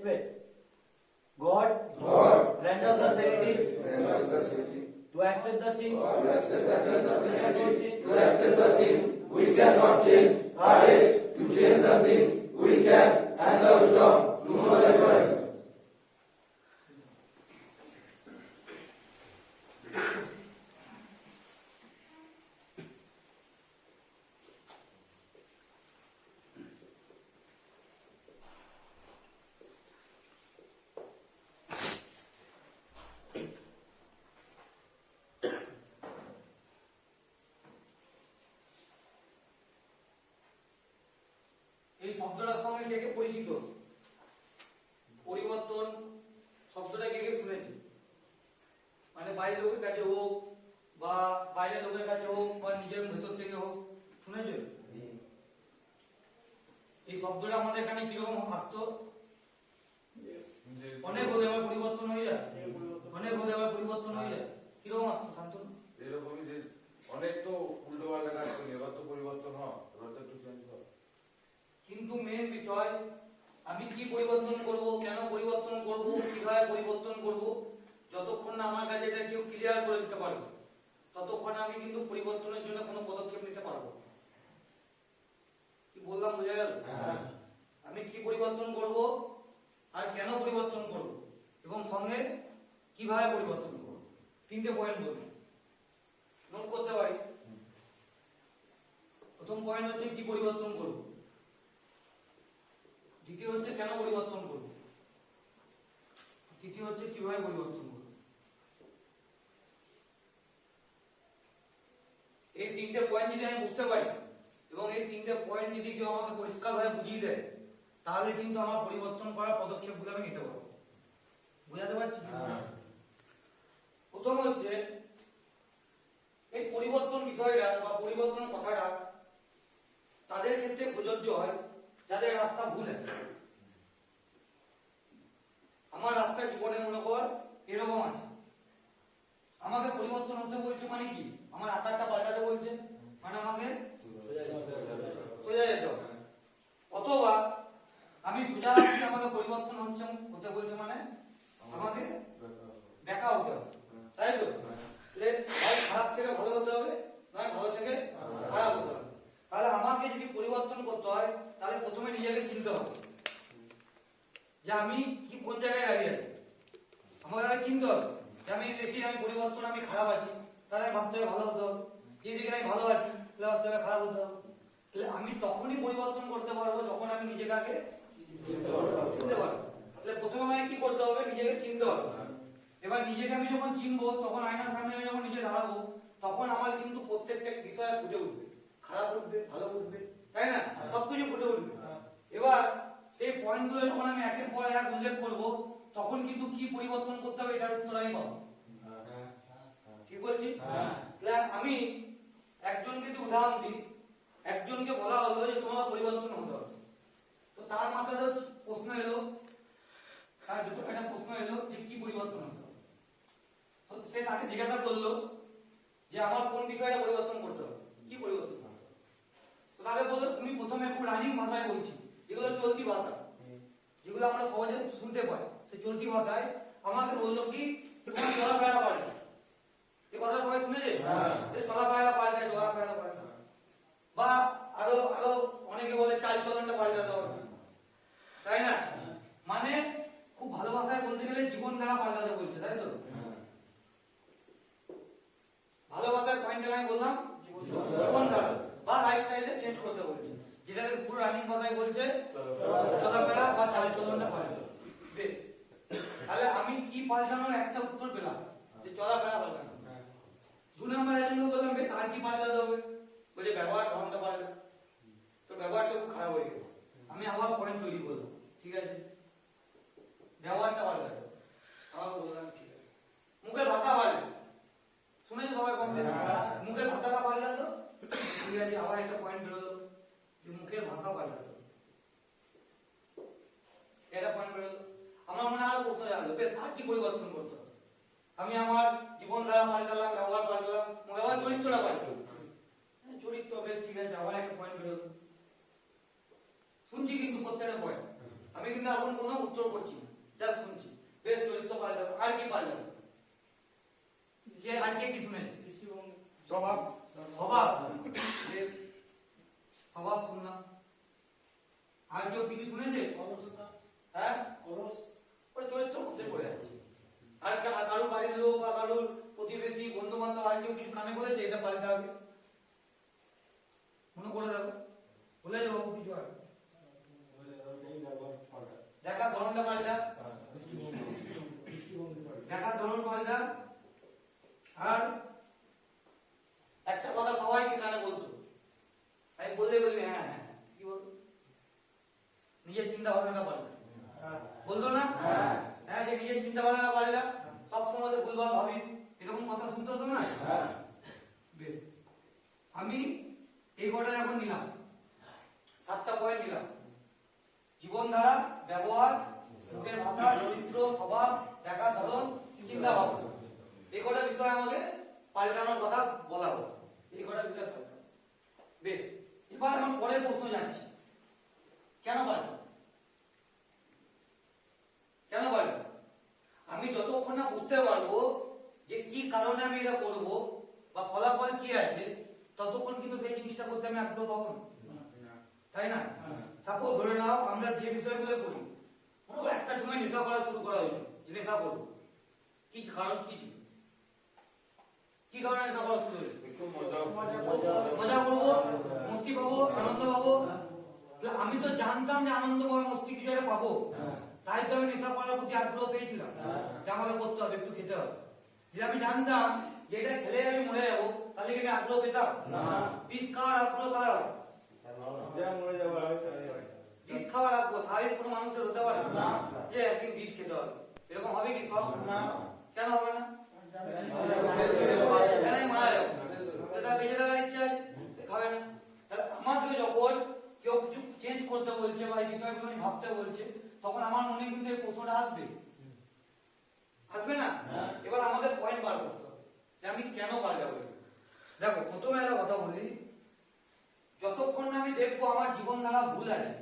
express. God renders us ability to accept the things we cannot change, courage to change the things we can, and the wisdom to know the difference. এই শব্দটার সঙ্গে কে কে পরিচিত? পরিবর্তন শব্দটা কে কে শুনেছি? মানে বাইরের লোকের কাছে হোক বা বাইরের লোকের কাছে হোক বা নিজের ভেতর থেকে হোক, শুনেছো? এই শব্দটা আমাদের এখানে কিরকম আসতো? অনেক হলে আবার পরিবর্তন হয়ে যায়, অনেক হলে আবার পরিবর্তন হয়ে যায়, কিরকম আসতো শান্তনু? এরকমই যে অনেক তো উল্টো পাল্টা কাজ করি, এবার তো পরিবর্তন হয়, এবার তো একটু চেঞ্জ হয়। কিন্তু মেন বিষয় আমি কি পরিবর্তন করব, কেন পরিবর্তন করব, কিভাবে পরিবর্তন করব, যতক্ষণ না আমার কাছে এটা কেউ ক্লিয়ার করে দিতে পারবে ততক্ষণ আমি কিন্তু পরিবর্তনের জন্য কোনো পদক্ষেপ নিতে পারবো না। কি বললাম বোঝা গেল? আমি কি পরিবর্তন করব আর কেন পরিবর্তন করব এবং সঙ্গে কিভাবে পরিবর্তন করব, তিনটে পয়েন্ট বলবো, নোট করতে পারি। প্রথম পয়েন্ট হচ্ছে কি পরিবর্তন করব, দ্বিতীয় হচ্ছে কেন পরিবর্তন করব, তৃতীয় হচ্ছে কিভাবে পরিবর্তন করব। এই তিনটে পয়েন্ট যদি আমি বুঝতে পারি এবং এই তিনটে পয়েন্ট যদি কেউ আমাকে পরিষ্কারভাবে বুঝিয়ে দেয় তাহলে কিন্তু আমার পরিবর্তন করার পদক্ষেপগুলো আমি নিতে পারবো। বুঝাতে পারছি? প্রথম হচ্ছে এই পরিবর্তন বিষয়টা বা পরিবর্তন কথাটা তাদের ক্ষেত্রে প্রযোজ্য হয় যাদের রাস্তা ভুল আছে। আমার রাস্তা জীবনে মনে কর এরকম আছে, আমাকে পরিবর্তন হতে বলছে মানে কি, আমার আকারটা পাল্টাতে বলছে মানে আমাকে সোজা যেতে হবে, অথবা আমি সোজা আছি আমাকে পরিবর্তন হতে বলছে মানে আমাকে দেখা হতে হবে, তাই তো? হয় খারাপ থেকে ভালো হতে হবে, নয় ভালো থেকে খারাপ হতে হবে। তাহলে আমাকে যদি পরিবর্তন করতে হয় তাহলে প্রথমে নিজেকে চিনতে হবে যে আমি কি কোন জায়গায় দাঁড়িয়ে আছি। আমাকে আগে চিনতে হবে যে আমি দেখি আমি পরিবর্তন, আমি খারাপ আছি, তাহলে আমি ভাবতে হবে ভালো হতে হবে। যেদিকে আমি ভালো আছি তাহলে ভাবতে হবে খারাপ হতে হবে। তাহলে আমি তখনই পরিবর্তন করতে পারবো যখন আমি নিজেকে আগে চিনতে পারবো। তাহলে প্রথমে আমাকে কি করতে হবে, নিজেকে চিনতে হবে। এবার নিজেকে আমি যখন চিনবো তখন আয়নার সামনে আমি যখন নিজে দাঁড়াবো তখন আমার কিন্তু প্রত্যেকটা বিষয় ফুটে উঠবে, খারাপ উঠবে, ভালো উঠবে, তাই না? সবকিছু ফুটে উঠবে। এবার সেই পয়েন্টগুলো যখন আমি একের পর এক উল্লেখ করবো তখন কিন্তু কি পরিবর্তন করতে হবে এটার উত্তর আমি পাবো। কি বলছি? তাহলে আমি একজনকে যদি উদাহরণ দিই, একজনকে বলা হলো যে তোমার পরিবর্তন হতে হবে, তো তার মাথায় প্রশ্ন এলো, তার ভিতরে একটা প্রশ্ন এলো যে কি পরিবর্তন হতে হবে। তো সে তাকে জিজ্ঞাসা করলো যে আমার কোন বিষয়টা পরিবর্তন করতে হবে, কি পরিবর্তন করতে হবে। তো তাকে বললো তুমি প্রথমে খুব রানিং ভাষায় বলছি, যেগুলো চলতি ভাষা, যেগুলো আমরা সহজে শুনতে পাই, সেই চলতি ভাষায় আমাকে বললো কি তোমার চলাফেরা পাল্টে। এই কথা সবাই শুনেছে? চলাফেরা পাল্টে, চলাফেরা পাল্টে, বা আরো আরো অনেকে বলে চাল চলনটা পাল্টাতে হবে, তাই না? মানে খুব ভালো ভাষায় বলতে গেলে জীবন ধারা পাল্টাতে বলছে, তাই তো? ভালো ভাষার পয়েন্ট আমি বললাম জীবন ধারা বা লাইফস্টাইলটা চেঞ্জ করতে বলছে, যেটাকে পুরো রানিং ভাষায় বলছে চলাফেরা বা চাল চলনটা পাল্টাতে। বেশ, তাহলে আমি কি পাল্টানোর একটা উত্তর পেলাম যে চলাফেরা পাল্টানো। 2 নম্বর একজনকে বললাম বেশ আর কি পাল্টাতে হবে, বলে ব্যবহার ঢংটা পাল্টা। তো ব্যবহারটা খুব খারাপ হয়ে গেল, আমি আবার পয়েন্ট তৈরি করলাম, ঠিক আছে ব্যবহারটা পাল্টাতে আমার বললাম ঠিক আছে। মুখের ভাষা পাল্টে, শুনেছো সবাই কম বেশি? মুখের ভাষাটা পাল্টাতো, ঠিক আছে আবার একটা পয়েন্ট বেরোলো যে মুখের ভাষা পাল্টাতো, এটা পয়েন্ট বেরোলো। আমার মনে হয় প্রশ্ন জানলো বেশ আর কি পরিবর্তন করতে হবে। আমি আমার জীবনধারা পাল্টালাম, ব্যবহার পাল্টালাম, ব্যবহার চরিত্রটা পাল্টালাম, চরিত্র বেশ ঠিক আছে আবার একটা পয়েন্ট বেরোলো। শুনছি কিন্তু প্রত্যেকটা পয়েন্ট, আমি কিন্তু এখন কোনো উত্তর উত্তর করছি না, যা শুনছি। বেশ, চরিত্র পাল্টাবো। আর কি পাল্টাবো? যে আর কে কি শুনেছে? স্বভাব স্বভাব। বেশ, স্বভাব শুনলাম। আর কেউ কিছু শুনেছে? হ্যাঁ, ওই চরিত্রের মধ্যে পড়ে যাচ্ছে। আর কারো বাড়ির লোক বা কারোর প্রতিবেশী বন্ধু বান্ধব আর কেউ কিছু কানে বলেছে এটা পাল্টা হবে? মনে করে দেখো, বলে যাবো কিছু আর দেখার ধরনটা পাল্টা, দেখার ধরন পাল্টা। আর একটা কথা সবাইকে কানে বলতো, আমি বললে বলবি হ্যাঁ হ্যাঁ, কি বলতো? নিজের চিন্তা ভাবনাটা পাল্টা বলতো না? হ্যাঁ, যে নিজের চিন্তা ভাবনা পাল্টা, সবসময় যে ভুলভাল ভাবি, এরকম কথা শুনতে হতো না? বেশ, আমি এই কটা এখন নিলাম, 7টা পয়েন্ট নিলাম। জীবনধারা, ব্যবহার, মুখের ভাষা, চরিত্র, স্বভাব, দেখার ধরন, চিন্তা ভাবনা, এই কটা বিষয় আমাকে পাল্টানোর কথা বলা হলো। এই কটা বিষয় পাল্টানো। বেশ, এবার এখন পরের প্রশ্ন যাচ্ছি, কেন পাল্টা? কেন পাল্টা? আমি যতক্ষণ না বুঝতে পারবো যে কি কারণে আমি এটা করবো বা ফলাফল কি আছে, ততক্ষণ কিন্তু সেই জিনিসটা করতে আমি আগ্রহ পাবো না, তাই না? সাপোজ ধরে নাও আমরা যে বিষয়গুলো করি, মনে করো একটা সময় নেশা করা শুরু করা হয়েছে, যে নেশা করবো, কি কারণ কি ছিল? কি কারণে নেশা করা শুরু হয়েছে? একটু মজা মজা করবো, মস্তি পাবো, আনন্দ পাবো। আমি তো জানতাম যে আনন্দ বা মস্তি কিছু একটা পাবো, তাই তো আমি নেশা করার প্রতি আগ্রহ পেয়েছিলাম, যে আমাকে করতে হবে, একটু খেতে হবে। যদি আমি জানতাম যে এটা খেলে আমি মরে যাবো, তাহলে কি আমি আগ্রহ পেতাম? বিষ খাওয়ার আগ্রহ কার হয়? বিষ খাওয়ার আগ্রহ স্বাভাবিক কোনো মানুষের হতে পারে না, যে একদিন বিষ খেতে হবে, এরকম হবে কি সব? কেন হবে না? কেন মারা যাবো? তার বেঁচে থাকার ইচ্ছা আছে, খাবে না। আমাকে যখন কেউ কিছু চেঞ্জ করতে বলছে বা এই বিষয়গুলো নিয়ে ভাবতে বলছে, তখন আমার মনে কিন্তু এই প্রশ্নটা আসবে, আসবে না? এবার আমাদের পয়েন্ট বার করতে হবে যে আমি কেন পাল্টাবো। দেখো, প্রথমে একটা কথা বলি, যতক্ষণ না আমি দেখবো আমার জীবনধারা ভুল আছে,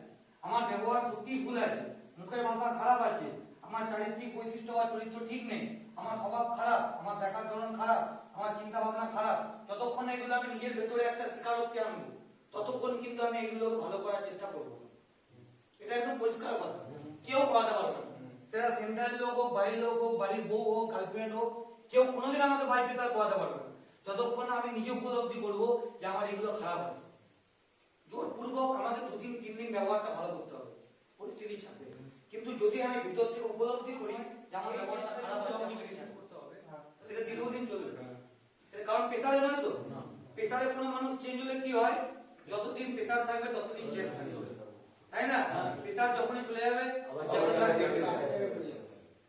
আমার ব্যবহার সত্যি ভুল আছে, মুখের ভাষা খারাপ আছে, আমার চারিত্রিক বৈশিষ্ট্য বা চরিত্র ঠিক নেই, আমার স্বভাব খারাপ, আমার দেখার ধরন খারাপ, আমার চিন্তা ভাবনা খারাপ, যতক্ষণ এগুলো আমি নিজের ভেতরে একটা স্বীকারোক্তি আনবো, ততক্ষণ কিন্তু আমি এগুলো ভালো করার চেষ্টা করবো। এটা একদম পরিষ্কার কথা, কেউ করাতে পারবে না, সেটা সেন্টারের লোক হোক, বাড়ির লোক হোক, বাড়ির বউ হোক, গার্লফ্রেন্ড হোক, কেউ কোনোদিন আমাকে বাই প্রেসার করাতে পারবে না, যতক্ষণ না আমি নিজে উপলব্ধি করবো যে আমার এগুলো খারাপ আছে। জোরপূর্বক আমাকে 2-3 দিন ব্যবহারটা ভালো করতে হবে পরিস্থিতির চাপে, কিন্তু যদি আমি ভিতর থেকে উপলব্ধি করি যে আমার ব্যবহারটা খারাপ হচ্ছে, আমাকে চেঞ্জ করতে হবে, সেটা দীর্ঘদিন চলবে না। সেটা কারণ প্রেসারে নয় তো, প্রেসারে কোনো মানুষ চেঞ্জ হলে কি হয়, যতদিন প্রেসার থাকবে ততদিন চেঞ্জ থাকবে, তাই না? প্রেসার যখনই চলে যাবে,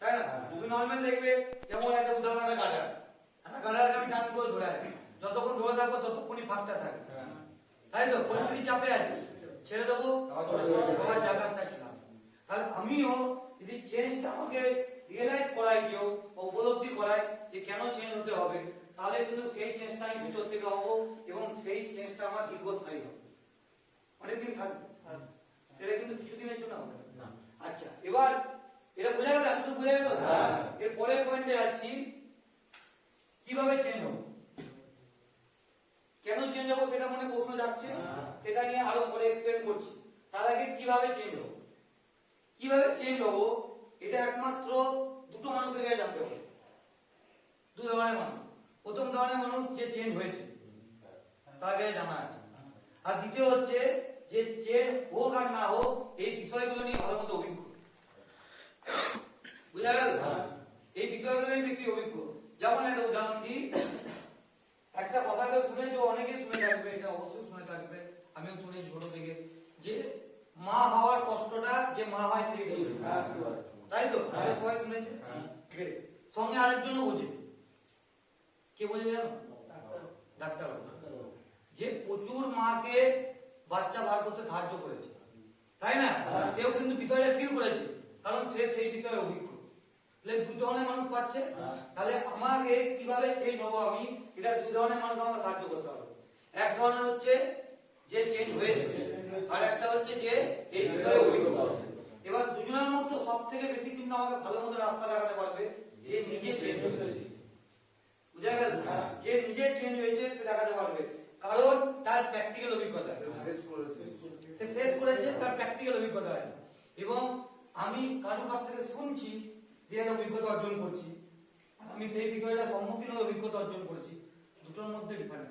তাই না? তুমি নর্মাল দেখবে, যেমন একটা উদাহরণ, একটা গাডার আমি টান করে ধরে রাখি, যতক্ষণ ধরে থাকবো ততক্ষণই ফাঁকটা থাকে, তাই তো? পরিস্থিতি চাপে আছে, ছেড়ে দেবো, আবার জায়গা থাকি না। তাহলে আমিও যদি চেঞ্জটা আমাকে রিয়েলাইজ করাই, কেউ উপলব্ধি করায় যে কেন চেঞ্জ হতে হবে, তাহলে কিন্তু সেই চেঞ্জটা আমি ভিতর থেকে হবো এবং সেই চেঞ্জটা আমার দীর্ঘস্থায়ী হবে, অনেকদিন থাকবে, সেটা কিন্তু কিছুদিনের জন্য হবে না। আচ্ছা, এবার এটা বোঝা গেল? এতটুকু বোঝা গেল? এর পরের পয়েন্টে যাচ্ছি, কিভাবে চেঞ্জ হবো, কেন চেঞ্জ হবো সেটা মনে প্রশ্ন যাচ্ছে, সেটা নিয়ে আরো পরে এক্সপ্লেন করছি। তার আগে কিভাবে চেঞ্জ হবো, কিভাবে চেঞ্জ হবো, এটা একমাত্র দুটো মানুষের কাছে জানতে হবে। দু ধরনের মানুষ, প্রথম ধরনের মানুষ যে চেঞ্জ হয়েছে তার কাছে জানা আছে, আর দ্বিতীয় হচ্ছে যে চেঞ্জ হোক আর না হোক এই বিষয়গুলো নিয়ে ভালো মতো অভিজ্ঞ, বুঝা গেল? এই বিষয়গুলো নিয়ে বেশি অভিজ্ঞ। যেমন একটা উদাহরণ দিই, একটা কথা কেউ শুনেছো, অনেকেই শুনে থাকবে, এটা অবশ্যই শুনে থাকবে, আমিও শুনেছি ছোট থেকে, যে মা হওয়ার কষ্টটা যে মা হয় সেই বোঝে, তাই তো? সবাই শুনেছে। সঙ্গে আরেকজনও বোঝে, কে বোঝে জানো? ডাক্তার, যে প্রচুর মাকে বাচ্চা বার করতে সাহায্য করেছে, তাই না? সেও কিন্তু বিষয়টা ফিল করেছে, কারণ সে সেই বিষয়ে অভিজ্ঞ। তাহলে দু ধরনের মানুষ পাচ্ছে, তাহলে আমাকে কিভাবে চেঞ্জ হবো আমি, এটা দু ধরনের মানুষ আমাকে সাহায্য করতে হবে। এক ধরনের হচ্ছে যে চেঞ্জ হয়েছে, আর একটা হচ্ছে যে এই বিষয়ে অভিজ্ঞ। এবার দুজনের মধ্যে সব থেকে আমাকে ভালো মতো রাস্তা দেখাতে পারবে যে নিজে চেঞ্জ হয়েছে। বুঝা গেল? যে নিজে চেঞ্জ হয়েছে সে দেখাতে পারবে, কারণ তার প্র্যাকটিক্যাল অভিজ্ঞতা আছে, সে ফেস করেছে, তার প্র্যাকটিক্যাল অভিজ্ঞতা আছে। এবং আমি কারোর কাছ থেকে শুনছি যে একটা অভিজ্ঞতা অর্জন করছি, আমি সেই বিষয়টা সম্মুখীন হয়ে অভিজ্ঞতা অর্জন করছি, দুটোর মধ্যে ডিফারেন্স,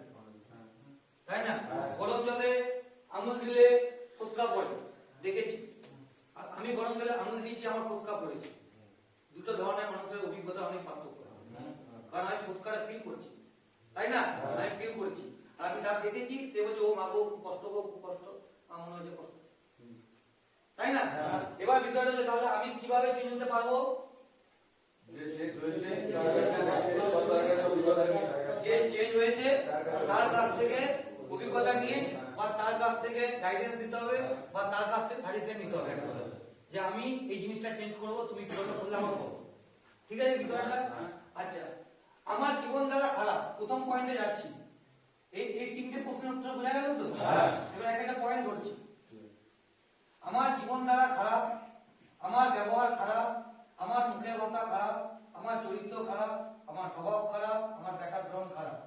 তাই না? গরম জলে আঙুল দিলে ফোসকা পড়ে, দেখেছি। আর আমি গরম জলে আঙুল দিয়েছি, আমার ফোসকা পড়েছে। দুটো ধরনের মানুষের অভিজ্ঞতা অনেক পার্থক্য, কারণ আমি ফোসকাটা ফিল করছি, তাই না? আমি ফিল করছি, আর আমি যার দেখেছি সে বলছে ও মাগো খুব কষ্ট গো, খুব কষ্ট, আমার মনে হচ্ছে কষ্ট, তাই না? এবার বিষয়টা হলো তাহলে আমি কিভাবে চেঞ্জ হতে পারবো? যে চেঞ্জ হয়েছে তার কাছ থেকে অভিজ্ঞতা নিয়ে, বা তার কাছ থেকে গাইডেন্স নিতে হবে, বা তার কাছ থেকে সাজেশন নিতে হবে যে আমি এই জিনিসটা চেঞ্জ করবো, তুমি কিভাবে করলে আমাকে বলো। ঠিক আছে বিষয়টা? আচ্ছা, আমার জীবন দ্বারা খারাপ, প্রথম পয়েন্টে যাচ্ছি। এই তিনটে প্রশ্নের উত্তর বোঝা গেল তো? এবার একটা পয়েন্ট ধরছি। আমার জীবন দ্বারা খারাপ, আমার ব্যবহার খারাপ, আমার মুখের ভাষা খারাপ, আমার চরিত্র খারাপ, আমার স্বভাব খারাপ, আমার দেখার ধরন খারাপ।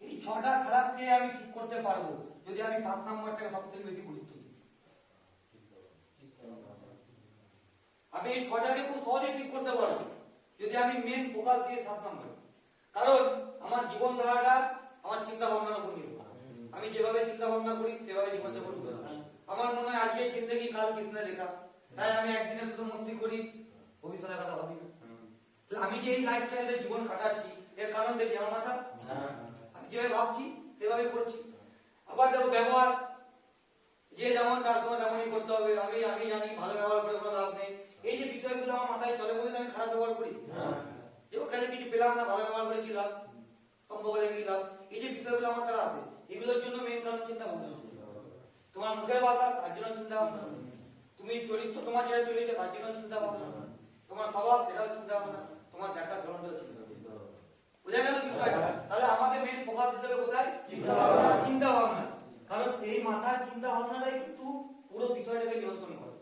এই ছটা খারাপকে আমি ঠিক করতে পারবো যদি আমি 7 নম্বরটাকে সবথেকে বেশি গুরুত্ব দিই। আমি এই ছটাকে খুব সহজে ঠিক করতে পারবো যদি আমি মেন ফোকাস দিয়ে 7 নম্বর। কারণ আমার জীবন ধারাটা আমার চিন্তা ভাবনার উপর নির্ভর। আমি যেভাবে চিন্তা ভাবনা করি সেভাবে জীবন যাপন করি। আমার মনে হয় আজকে জিন্দগি কাল কৃষ্ণে লেখা, তাই আমি একদিনে শুধু মস্তি করি, ভবিষ্যতের কথা ভাবি না। আমি যে এই লাইফস্টাইলে জীবন কাটাচ্ছি এর কারণ দেখি আমার মাথা, আমি যেভাবে ভাবছি সেভাবে করছি। আবার দেখো ব্যবহার, যে যেমন তার সঙ্গে তেমনই করতে হবে। আমি জানি ভালো ব্যবহার করে কোনো লাভ নেই, এই যে বিষয়গুলো আমার মাথায় চলে বলে আমি খারাপ ব্যবহার করি। যে ওখানে কিছু পেলাম না, ভালো ব্যবহার করে কি লাভ, সম্ভব হলে কি লাভ, এই যে বিষয়গুলো আমার দ্বারা আসে, এগুলোর জন্য মেন কারণ চিন্তা ভাবনা। তোমার মুখের ভাষা তার জন্য চিন্তা ভাবনা, তুমি চরিত্র তোমার যেটা চলেছে তার জন্য চিন্তা ভাবনা, তোমার স্বভাব সেটাও চিন্তা ভাবনা, তোমার দেখার ধরনটাও চিন্তা ভাবনা। বুঝা গেল বিষয়টা? তাহলে আমাকে মেন ফোকাস দিতে হবে কোথায়? চিন্তা ভাবনা। কারণ এই মাথার চিন্তা ভাবনাটাই কিন্তু পুরো বিষয়টাকে নিয়ন্ত্রণ করে।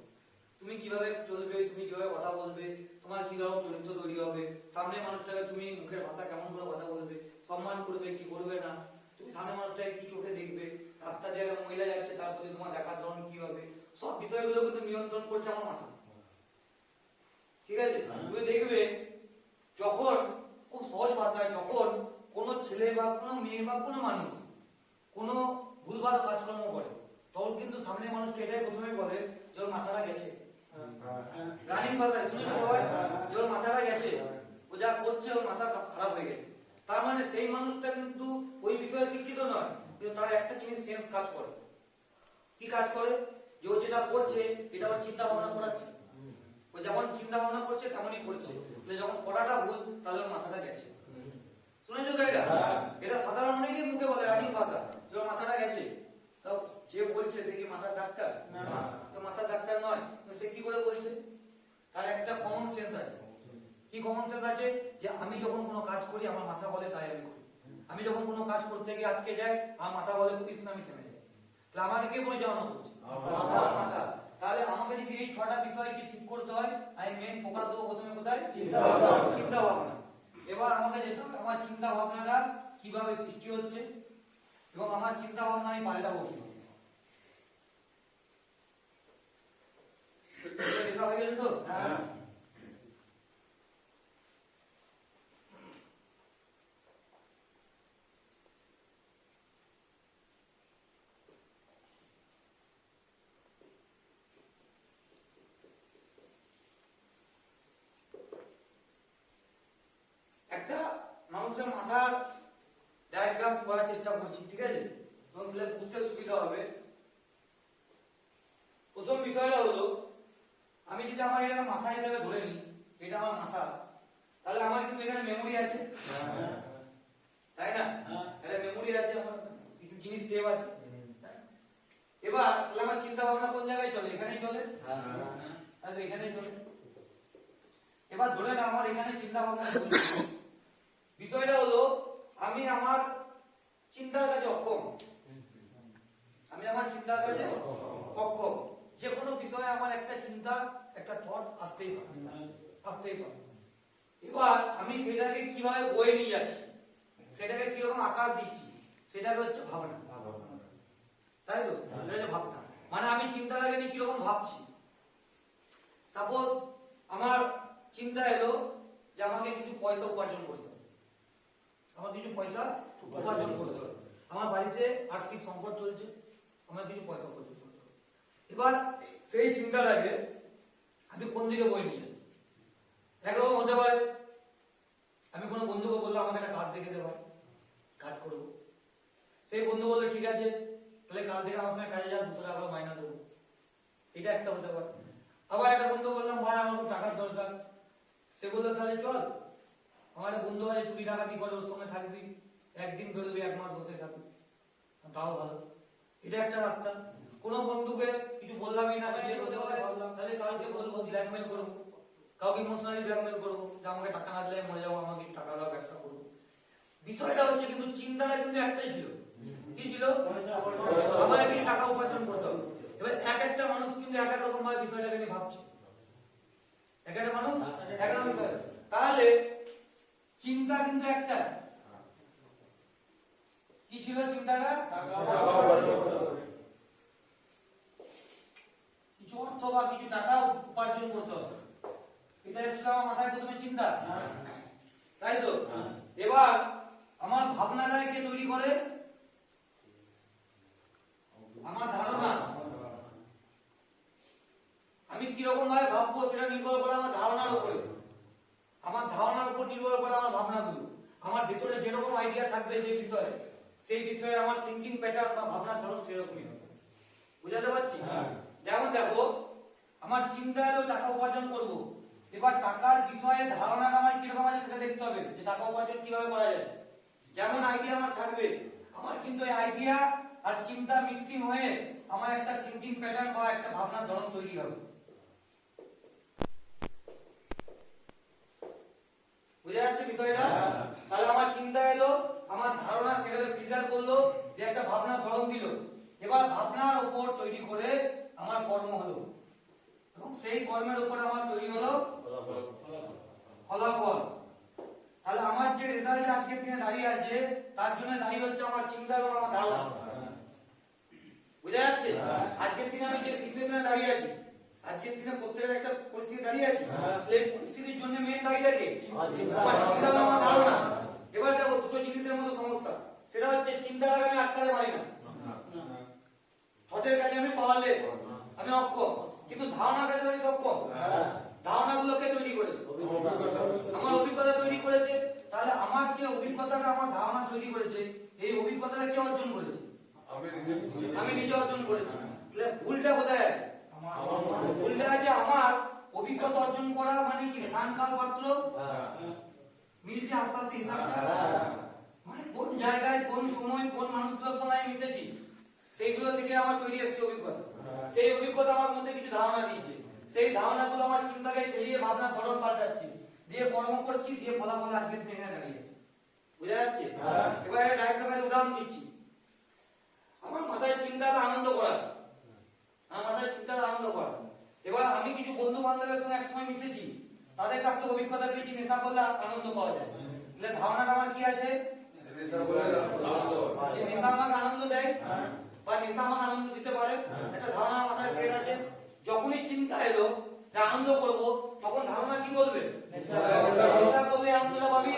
তুমি কিভাবে চলবে, তুমি কিভাবে কথা বলবে, তোমার কিভাবে চরিত্র তৈরি হবে, সামনের মানুষটাকে তুমি মুখের ভাষা কেমন করে কথা বলবে, সম্মান করবে কি করবে না, তুমি সামনের মানুষটাকে কি চোখে দেখবে, রাস্তা দিয়ে একটা মহিলা যাচ্ছে তার প্রতি তোমার দেখার ধরন কি হবে, সব বিষয়গুলো কিন্তু নিয়ন্ত্রণ করছে আমার মাথা। ঠিক আছে? তুমি দেখবে যখন খুব সহজ ভাষায় যখন কোনো ছেলে বা কোনো মেয়ে বা কোনো মানুষ কোনো ভুলভাল কাজকর্ম করে, তখন কিন্তু সামনের মানুষটা এটাই প্রথমে বলে যে ওর মাথাটা গেছে। রানিং ভাষায় শুনেছো সবাই, যে ওর মাথাটা গেছে, ও যা করছে ওর মাথা খারাপ হয়ে গেছে। তার মানে সেই মানুষটা কিন্তু ওই বিষয়ে শিক্ষিত নয়, কিন্তু তার একটা জিনিস সেন্স কাজ করে। কি কাজ করে? যে ও যেটা করছে এটা ওর চিন্তা ভাবনা করাচ্ছে, ও যেমন চিন্তা ভাবনা করছে তেমনই করছে। যখন করাটা ভুল তাহলে ওর মাথাটা গেছে। শুনেছো তো এটা? এটা সাধারণ অনেকেই মুখে বলে রানিং ভাষা, যে ওর মাথাটা গেছে। তাও যে বলছে সে কি মাথার ডাক্তার? তো মাথার ডাক্তার নয়, তো সে কি করে বলছে? তার একটা কমন সেন্স আছে। কি কমন সেন্স আছে? যে আমি যখন কোনো কাজ করি আমার মাথা বলে তাই আমি করি। আমি যখন কোনো কাজ করতে গিয়ে আটকে যাই আমার মাথা বলে করিস না, আমি থেমে যাই। তাহলে আমাকে কে পরিচালনা করছে? আমার মাথা। তাহলে আমাকে যদি এই 6টা বিষয়কে ঠিক করতে হয়, আমি মেন ফোকাস দেবো প্রথমে কোথায়? চিন্তা ভাবনা। এবার আমাকে যেতে হবে আমার চিন্তা ভাবনাটা কিভাবে সৃষ্টি হচ্ছে এবং আমার চিন্তা ভাবনা আমি পাল্টাবো কিভাবে। লেখা হয়ে গেল তো? একটা মানুষের মাথার ডায়াগ্রাম করার চেষ্টা করছি, ঠিক আছে? তাহলে বুঝতে সুবিধা হবে। প্রথম বিষয়টা হলো, আমি যদি আমার এটা মাথা হিসেবে ধরে নিই, এটা আমার মাথা, তাহলে আমার কিন্তু এখানে মেমোরি আছে, তাই না? তাহলে মেমোরি আছে, আমার কিছু জিনিস সেভ আছে। এবার তাহলে আমার চিন্তা ভাবনা কোন জায়গায় চলে? এখানেই চলে। তাহলে এখানেই চলে। এবার ধরে না আমার এখানে চিন্তা ভাবনা চলছে। বিষয়টা হলো আমি আমার চিন্তার কাছে অক্ষম, আমি আমার চিন্তার কাছে অক্ষম। যে কোনো বিষয়ে আমার একটা চিন্তা একটা থট আসতেই পারে, আসতেই পারে। এবার আমি সেটাকে কিভাবে বয়ে নিয়ে যাচ্ছি, সেটাকে কিরকম আকার দিচ্ছি, সেটাকে হচ্ছে ভাবনা, তাই তো? সেটা হচ্ছে ভাবনা, মানে আমি চিন্তাটাকে নিয়ে কিরকম ভাবছি। সাপোজ আমার চিন্তা এলো যে আমাকে কিছু পয়সা উপার্জন করতে হবে, আমার কিছু পয়সা উপার্জন করতে হবে, আমার বাড়িতে আর্থিক সংকট চলছে, আমার কিছু পয়সা উপার্জন করতে হবে। এবার সেই চিন্তাটাকে আমি কোন দিকে বই নিয়ে যাচ্ছি? একরকম হতে পারে আমি কোনো বন্ধুকে বললাম আমাকে একটা কাজ দেখে দেবো, কাজ করবো, সেই বন্ধু বললো ঠিক আছে তাহলে কাল থেকে আমার সঙ্গে কাজে যা, 200 টাকা মাইনা দেবো, এটা একটা হতে পারে। আবার একটা বন্ধু বললাম ভাই আমার খুব টাকার দরকার, সে বললো তাহলে চল আমার একটা বন্ধু আছে চুরি ডাকাতি করে, ওর সঙ্গে থাকবি, একদিন বেরোবি, 1 মাস বসে থাকবি, তাও ভালো, এটা একটা রাস্তা। কোনো বন্ধুকে কিছু বললামই না, বসে বসে ভাবলাম তাহলে কাউকে বলবো, ব্ল্যাকমেল করবো, কাউকে ইমোশনালি ব্ল্যাকমেল করবো যে আমাকে টাকা না দিলে মরে যাবো, আমাকে টাকা দাও, ব্যবসা করবো। বিষয়টা হচ্ছে কিন্তু চিন্তাটা কিন্তু একটাই ছিল, কি ছিল? আমার একদিন টাকা উপার্জন করতে হবে। এবার এক একটা মানুষ কিন্তু এক এক রকম ভাবে বিষয়টাকে নিয়ে ভাবছে, এক একটা মানুষ এক রকম ভাবে। তাহলে চিন্তা কিন্তু একটা, কি ছিল চিন্তাটা? কিছু অর্থ বা কিছু টাকা উপার্জন করতে হবে, এটা ছিল আমার মাথায় প্রথমে চিন্তা, তাই তো? এবার আমার ভাবনাটাকে কে তৈরি করে? আমার ধারণা। আমি কিরকম ভাবে ভাববো সেটা নির্ভর করে আমার ধারণার উপরে, আমার ধারণার উপর নির্ভর করে আমার ভাবনাগুলো। আমার ভেতরে যেরকম আইডিয়া থাকবে যে বিষয়ে, সেই বিষয়ে আমার থিঙ্কিং প্যাটার্ন বা ভাবনার ধরন সেরকমই হবে। বুঝাতে পারছি? যেমন দেখো আমার চিন্তা হলো টাকা উপার্জন করব, এবার টাকার বিষয়ে ধারণাটা আমার কিরকম আছে সেটা দেখতে হবে যে টাকা উপার্জন কিভাবে করা যায়। যেমন আইডিয়া আমার থাকবে, আমার কিন্তু এই আইডিয়া আর চিন্তা মিক্সিং হয়ে আমার একটা থিঙ্কিং প্যাটার্ন বা একটা ভাবনার ধরন তৈরি হবে। বুঝা যাচ্ছে বিষয়টা? তাহলে আমার চিন্তা এলো, আমার ধারণা সেটাকে ফিল্টার করলো, যে একটা ভাবনার ধরন দিল, এবার ভাবনার উপর তৈরি করে আমার কর্ম হলো, এবং সেই কর্মের উপরে আমার তৈরি হলো ফলাফল। তাহলে আমার যে রেজাল্ট আজকের দিনে দাঁড়িয়ে আছে তার জন্য দায়ী হচ্ছে আমার চিন্তা এবং আমার ধারণা। বুঝা যাচ্ছে? আজকের দিনে আমি যে সিচুয়েশনে দাঁড়িয়ে আছি, আজকের দিনে প্রত্যেকের একটা পরিস্থিতি দাঁড়িয়ে আছে, এই পরিস্থিতির জন্য মেন দায়ীটা কে? আমার চিন্তা এবং আমার ধারণা। এবার দেখো দুটো জিনিসের মধ্যে সমস্যা, সেটা হচ্ছে চিন্তাটাকে আমি আটকাতে পারি না, থটের কাছে আমি পাওয়ারলেস, আমি অক্ষম, কিন্তু ধারণার কাছে আমি সক্ষম। ধারণাগুলোকে তৈরি করেছে আমার অভিজ্ঞতা তৈরি করেছে, তাহলে আমার যে অভিজ্ঞতাটা আমার ধারণা তৈরি করেছে, এই অভিজ্ঞতাটা কে অর্জন করেছে? আমি নিজে অর্জন করেছি। তাহলে ভুলটা কোথায় আছে? ভুলটা আছে আমার অভিজ্ঞতা অর্জন করা মানে কি স্থান কাল পাত্র মিলছে আস্তে আস্তে হিসাবটা, মানে কোন জায়গায় কোন সময় কোন মানুষগুলোর সঙ্গে মিশেছি সেইগুলো থেকে আমার তৈরি এসেছে অভিজ্ঞতা। সেই অভিজ্ঞতা আমার মধ্যে কিছু ধারণা দিয়েছে, সেই ধারণাগুলো আমার চিন্তাকে খেলিয়ে ভাবনার ধরন পাল্টাচ্ছি, দিয়ে কর্ম করছি, দিয়ে ফলাফল আজকের দিনে দাঁড়িয়ে আছে। বুঝা যাচ্ছে? এবার একটা ডায়াগ্রামের উদাহরণ দিচ্ছি। আমার মাথায় চিন্তা আনন্দ করা, আমার মাথায় চিন্তা আনন্দ করা। এবার আমি কিছু বন্ধু বান্ধবের সঙ্গে একসময় মিশেছি, তাদের কাছ থেকে অভিজ্ঞতা পেয়েছি নেশা করলে আনন্দ পাওয়া যায়। তাহলে ধারণাটা আমার কি আছে? নেশা আমাকে আনন্দ দেয় বা নেশা আমাকে আনন্দ দিতে পারে, একটা ধারণা মাথায় সেট আছে। যখনই চিন্তা এলো যে আনন্দ করব, তখন ধারণা কি বলবে? নেশা করলে আনন্দটা পাবি।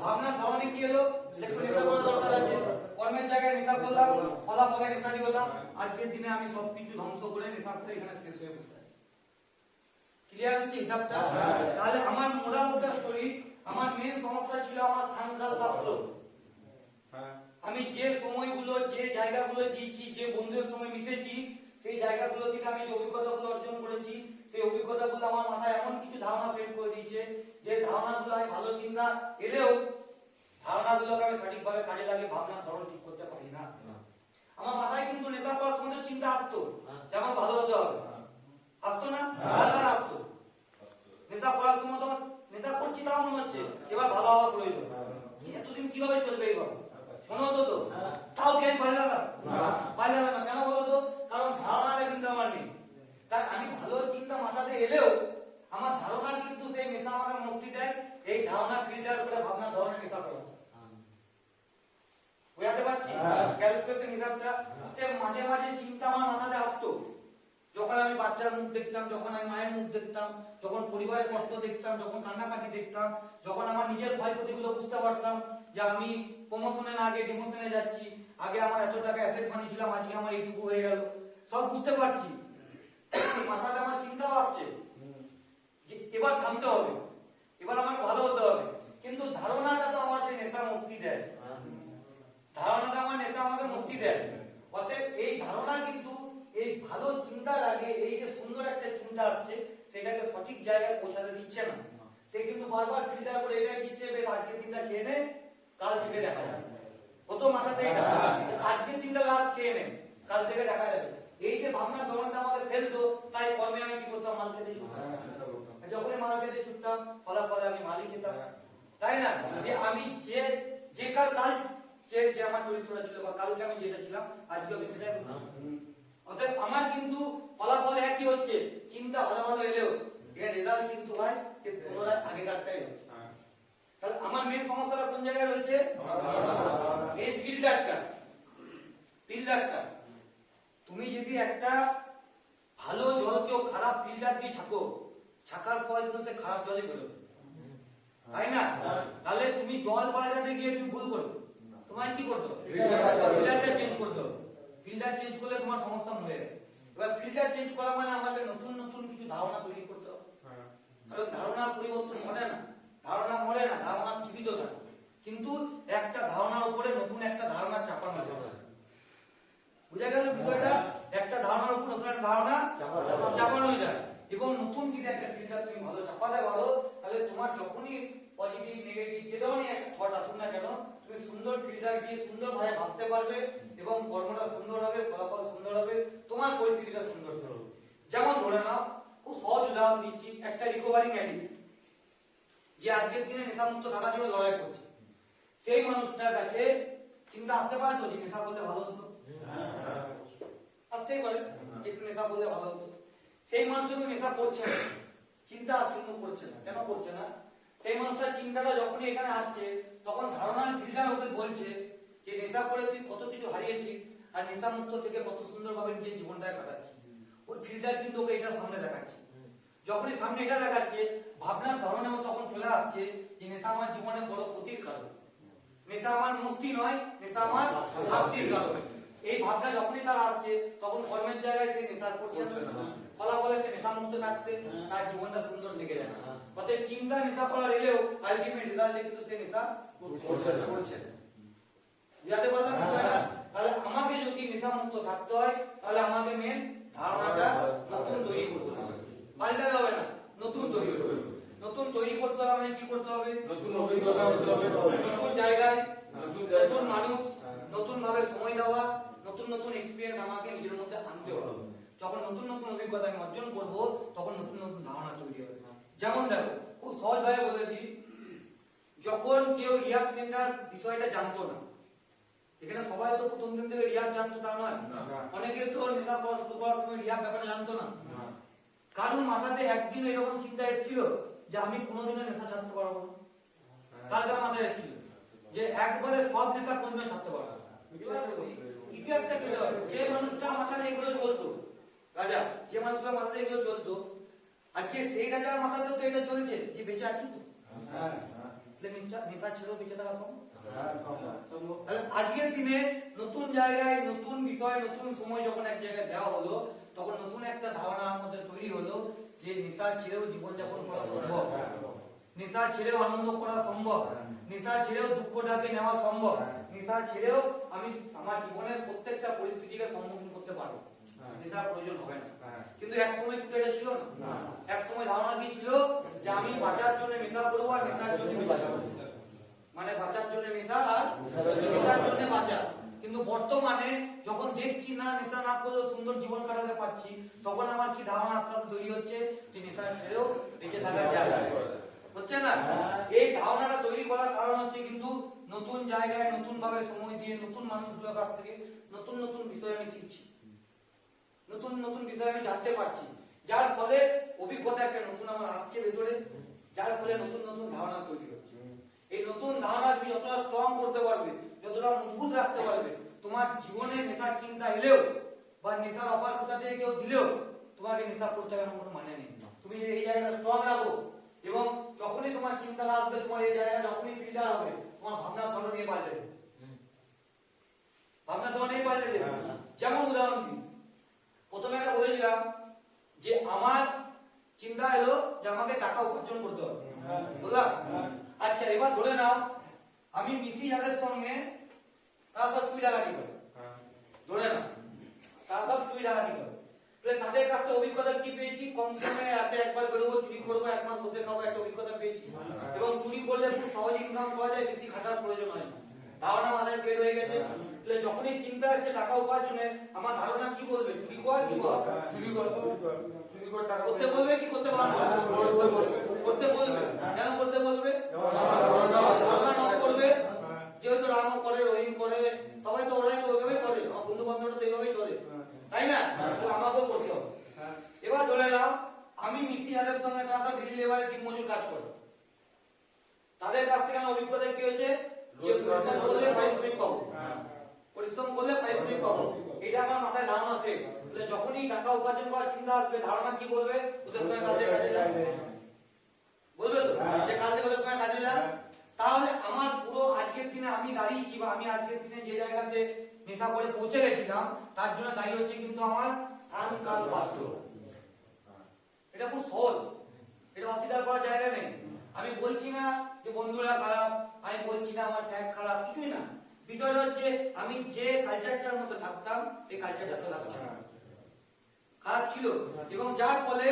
ভাবনার ধরনে কি এলো? একটু নেশা করা দরকার আছে, কর্মের জায়গায় নেশা করলাম, ফলাফলে নেশাটি হলাম। আজকের দিনে আমি সবকিছু ধ্বংস করে নেশা করে এখানে শেষ হয়ে বসে আছি। ক্লিয়ার হচ্ছে হিসাবটা? তাহলে আমার মোরাল অফ দ্য স্টোরি, আমার মেন সমস্যা ছিল আমার স্থানকাল পাত্র। আমি যে সময়গুলো যে জায়গাগুলো দিয়েছি, যে বন্ধুদের সঙ্গে মিশেছি, সেই জায়গাগুলো থেকে আমি যে অভিজ্ঞতাগুলো অর্জন করেছি, সেই অভিজ্ঞতাগুলো আমার মাথায় এমন কিছু ধারণা সেট করে দিয়েছে যে ধারণাগুলো আমি ভালো চিন্তা এলেও ধারণাগুলোকে আমি সঠিকভাবে কাজে লাগিয়ে ভাবনার ধরন ঠিক করতে পারি না। আমার মাথায় কিন্তু নেশা করার সময় চিন্তা আসতো যে আমার ভালো হতে হবে, আসতো না? আসতো। নেশা করার সময় তখন নেশা করছি তাও মনে হচ্ছে এবার ভালো হওয়ার প্রয়োজন, এতদিন কিভাবে চলবে এইভাবে, শোনো তো তাও কি আমি পারলাম না? পারলাম না কেন বলো তো? কারণ ধারণাটা কিন্তু আমার নেই। তাই আমি ভালো চিন্তা মাথাতে এলেও আমার ধারণা কিন্তু সেই নেশা ধারণা ফিল্টার করে ভাবনা ধরনের নেশা করা বুঝাতে পারছি হ্যাঁ। ক্যালকুলেশন হিসাবটা যে মাঝে মাঝে চিন্তা আমার মাথাতে আসতো যখন আমি বাচ্চার মুখ দেখতাম, যখন আমি মায়ের মুখ দেখতাম, যখন পরিবারের কষ্ট দেখতাম, যখন কান্নাকাটি দেখতাম, যখন আমার নিজের ক্ষয়ক্ষতিগুলো বুঝতে পারতাম যে আমি প্রমোশনে না গিয়ে ডিমোশনে যাচ্ছি, আগে আমার এত টাকা অ্যাসেট বানিয়েছিলাম, আজকে আমার এইটুকু হয়ে গেল, সব বুঝতে পারছি, মাথাতে আমার চিন্তাও আসছে যে এবার থামতে হবে, এবার আমাকে ভালো হতে হবে, কিন্তু ধারণাটা তো আমার সেই নেশা মস্তি দেয়, ধারণাটা আমার নেশা আমাকে মস্তি দেয়। অতএব এই ধারণা কিন্তু এই ভালো চিন্তার আগে এই যে সুন্দর একটা চিন্তা আসছে সেটাকে সঠিক জায়গায় পৌঁছাতে দিচ্ছে না, সে কিন্তু বারবার ফিল্টার করে এটাই দিচ্ছে বেশ আজকের দিনটা খেয়ে নে, কাল থেকে দেখা যাবে, কত মাথাতে এটা যে আজকের দিনটা লাস্ট খেয়ে নে, কাল থেকে দেখা যাবে, এই যে ভাবনা ধরনটা আমাকে ফেলতো, তাই কর্মে আমি কি করতাম, মাল খেতে ছুটতাম, যখনই মাল খেতে ছুটতাম ফলাফলে আমি মালই খেতাম, তাই না, যে আমি যে কাল যে আমার চরিত্রটা ছিল বা কালকে আমি যেটা ছিলাম আজকে আমি সেটাই করছি। অতএব আমার কিন্তু ফলাফল একই হচ্ছে, চিন্তা ভালো ভালো এলেও এর রেজাল্ট কিন্তু হয় সে পুনরায় আগেকারটাই হচ্ছে। তাহলে আমার মেন সমস্যাটা কোন জায়গায় রয়েছে, এই ফিল্টারটা তুমি যদি একটা ভালো জলকেও খারাপ ফিল্টার দিয়ে ছাকার পর কিন্তু সে খারাপ জলই বেরোবে, তাই না, তাহলে তুমি জল পাল্টাতে গিয়ে তুমি ভুল করবে, তোমার কি করতে হবে, ফিল্টারটা চেঞ্জ করতে হবে, ফিল্টার চেঞ্জ করলে তোমার সমস্যা মরে যাবে। এবার ফিল্টার চেঞ্জ করা মানে আমাকে নতুন নতুন কিছু ধারণা তৈরি করতে হবে, কারণ ধারণার পরিবর্তন ঘটে না, ধারণা মরে না, ধারণা জীবিত থাকে, কিন্তু একটা ধারণার উপরে নতুন একটা ধারণা চাপানো যাবে, বুঝা গেল বিষয়টা, একটা ধারণার উপর নতুন একটা ধারণা চাপানো যায়, এবং নতুন যদি একটা ফিল্টার তুমি ভালো চাপাতে পারো, তাহলে তোমার যখনই পজিটিভ নেগেটিভ যে ধরনের একটা থট আসুন না কেন, তুমি সুন্দর ফিল্টার দিয়ে সুন্দরভাবে ভাবতে পারবে এবং কর্মটা সুন্দর হবে, ফলাফল সুন্দর হবে, তোমার পরিস্থিতিটা সুন্দর হবে। যেমন ধরে নাও, খুব সহজ উদাহরণ দিচ্ছি, একটা রিকভারিং অ্যাডিক্ট যে আজকের দিনে নেশামুক্ত থাকার জন্য লড়াই করছে, সেই মানুষটার কাছে চিন্তা আসতে পারে তো যে নেশা করলে ভালো হতো, আসতেই পারে যে নেশা করলে ভালো হতো, সেই মানুষটা নেশা করছে না, চিন্তা আসছে কিন্তু করছে না, কেন করছে না, সেই মানুষটার চিন্তাটা যখনই এখানে আসছে তখন ধারণার ফিল্টার ওকে বলছে যে নেশা করে তুই কত কিছু হারিয়েছিস আর নেশা মুক্ত থেকে কত সুন্দরভাবে নিজের জীবনটাকে কাটাচ্ছিস, ওই ফিল্টার কিন্তু ওকে এটা সামনে দেখাচ্ছে, যখনই সামনে এটা দেখাচ্ছে ভাবনার ধরনেও তখন চলে আসছে যে নেশা আমার জীবনে বড় ক্ষতির কারণ, নেশা আমার মুক্তি নয়, নেশা আমার শাস্তির কারণ, এই ভাবনা যখনই তার আসছে তখন কর্মের জায়গায় সে নেশা করছে না, ফলাফলে সে নেশা মুক্ত থাকতে তার জীবনটা সুন্দর থেকে যাচ্ছে। অতএব চিন্তা নেশা করার এলেও আলটিমেট রেজাল্টে কিন্তু সে নেশা করছে না, বুঝাতে পারলাম বিষয়টা? তাহলে আমাকে যদি নেশা মুক্ত থাকতে হয় তাহলে আমাকে মেন ধারণাটা নতুন তৈরি করতে হবে, পাল্টাতে হবে না, নতুন তৈরি করতে হবে, নতুন তৈরি করতে হলে আমাকে কি করতে হবে, নতুন অভিজ্ঞতা হতে হবে, নতুন জায়গায় নতুন মানুষ, নতুন ভাবে সময় দেওয়া, নতুন নতুন এক্সপেরিয়েন্স আমাকে নিজের মধ্যে আনতে হবে, যখন নতুন নতুন অভিজ্ঞতা আমি অর্জন করব তখন নতুন নতুন ধারণা তৈরি হবে। যেমন দেখো খুব সহজ ভাবে বলে দিই, যখন কেউ রিহাব সেন্টার বিষয়টা জানতো না, এখানে সবাই তো প্রথম দিন থেকে রিহাব জানতো তা নয়, অনেকে তো নেশা করার সময় রিহাব ব্যাপারে জানতো না, কারণ মাথাতে একদিন এরকম চিন্তা এসেছিল যে আমি কোনোদিনও নেশা ছাড়তে পারবো না, কার কার মাথায় এসেছিল যে একবারে সব নেশা কোনোদিনও ছাড়তে পারবো না, কিছু একটা ছিল, যে মানুষটা মাথায় এগুলো চলতো, রাজা যে মানুষটার মাথায় এগুলো চলতো, আজকে সেই রাজার মাথাতেও তো এটা চলছে যে বেঁচে আছি তো, নেশা ছেড়েও বেঁচে থাকা সম্ভব, আজকের দিনে নতুন জায়গায় নতুন বিষয় নতুন সময় যখন এক জায়গায় দেওয়া হলো তখন নতুন একটা ধারণা আমাদের তৈরি হলো যে নেশা ছেড়েও জীবনযাপন করা সম্ভব, নেশা ছেড়েও আনন্দ করা সম্ভব, নেশা ছেড়েও দুঃখটাকে নেওয়া সম্ভব, নেশা ছেড়েও আমি আমার জীবনের প্রত্যেকটা পরিস্থিতিকে সম্মুখীন করতে পারবো, নেশার প্রয়োজন হবে না। কিন্তু এক সময় কিন্তু এটা ছিল না, এক সময় ধারণা কি ছিল যে আমি বাঁচার জন্য নেশা করবো আর নেশার জন্য বাঁচা, মানে বাঁচার জন্য নেশা আর নেশার জন্য বাঁচা, কিন্তু বর্তমানে যখন দেখছি না নেশা না করলেও সুন্দর জীবন কাটাতে পারছি তখন আমার কি ধারণা আস্তে আস্তে তৈরি হচ্ছে যে নেশা ছেড়েও বেঁচে থাকা যায়, হচ্ছে না? এই ধারণাটা তৈরি করার কারণ হচ্ছে কিন্তু নতুন জায়গায় নতুন ভাবে সময় দিয়ে নতুন মানুষগুলোর কাছ থেকে নতুন নতুন বিষয় আমি শিখছি, নতুন নতুন বিষয় আমি জানতে পারছি, যার ফলে অভিজ্ঞতা একটা নতুন আমার আসছে ভেতরে, যার ফলে নতুন নতুন ধারণা তৈরি হচ্ছে। এই নতুন ধারণা তুমি যতটা স্ট্রং করতে পারবে, যতটা মজবুত রাখতে পারবে, তোমার জীবনে নেশার চিন্তা এলেও বা নেশার অফার কোথা থেকে কেউ দিলেও তোমাকে নেশা করতে হবে এমন কোনো মানে নেই। তুমি এই জায়গাটা স্ট্রং রাখো এবং যখনই তোমার চিন্তা আসবে, তোমার এই জায়গা যখনই ফিল্টার হবে, তোমার ভাবনা ধরন নিয়ে পাল্টে দেবে। ভাবনা ধরন নিয়ে পাল্টে দেবে। যেমন উদাহরণ দিই, প্রথমে একটা বলেছিলাম যে আমার চিন্তা এলো যে আমাকে টাকা উপার্জন করতে হবে, বুঝলাম? আচ্ছা, এবার ধরে নাও আমি মিসি যাদের সঙ্গে তারা সব চুরি ডাকাতি করে, ধরে নাও তারা সব চুরি ডাকাতি করে, তাহলে তাদের কাছ থেকে অভিজ্ঞতা কি পেয়েছি? কম সময়ে রাতে একবার বেরোবো, চুরি করবো, এক মাস বসে খাবো, একটা অভিজ্ঞতা পেয়েছি। এবং চুরি করলে খুব সহজ ইনকাম পাওয়া যায়, বেশি খাটার প্রয়োজন হয় না, ধারণা মাথায় সেট হয়ে গেছে। তাহলে যখনই চিন্তা আসছে টাকা উপার্জনে, আমার ধারণা কি বলবে? চুরি কর, কি কর, চুরি কর, চুরি কর, টাকা করতে বলবে কি করতে পারবে? করতে বলবে। কেন করতে বলবে? ধারণা নক করবে, যেহেতু রামও করে, রহিম করে, সবাই তো ওরাই তো ওইভাবেই করে, আমার বন্ধু বান্ধবরা তো এইভাবেই চলে, তাই না? তাহলে আমাকেও করতে হবে। এবার ধরে নাও আমি মিসি যাদের সঙ্গে তারা ডেলি লেবারে দিন মজুর কাজ করে, তাদের কাছ থেকে আমার অভিজ্ঞতা কি হয়েছে? যে পরিশ্রম করলে পারিশ্রমিক পাবো, পরিশ্রম করলে পারিশ্রমিক পাবো, এটা আমার মাথায় ধারণা আছে। তাহলে যখনই টাকা উপার্জন করার চিন্তা আসবে, ধারণা কি বলবে? ওদের সঙ্গে কাজে যা, বলবে তো যে কাল থেকে ওদের সঙ্গে কাজে যা। তাহলে আমার পুরো আজকের দিনে আমি দাঁড়িয়েছি বা আমি আজকের দিনে যে জায়গাতে নেশা করে পৌঁছে গেছিলাম, তার জন্য দায়ী হচ্ছে কিন্তু আমার স্থান, কাল, পাত্র। এটা খুব সহজ, এটা অস্বীকার করার জায়গা নেই। আমি বলছি না যে বন্ধুরা খারাপ, আমি বলছি না আমার ট্যাগ খারাপ, কিছুই না। বিষয়টা হচ্ছে আমি যে কালচারটার মধ্যে থাকতাম, এই কালচারটা তো খারাপ ছিল, এবং যার ফলে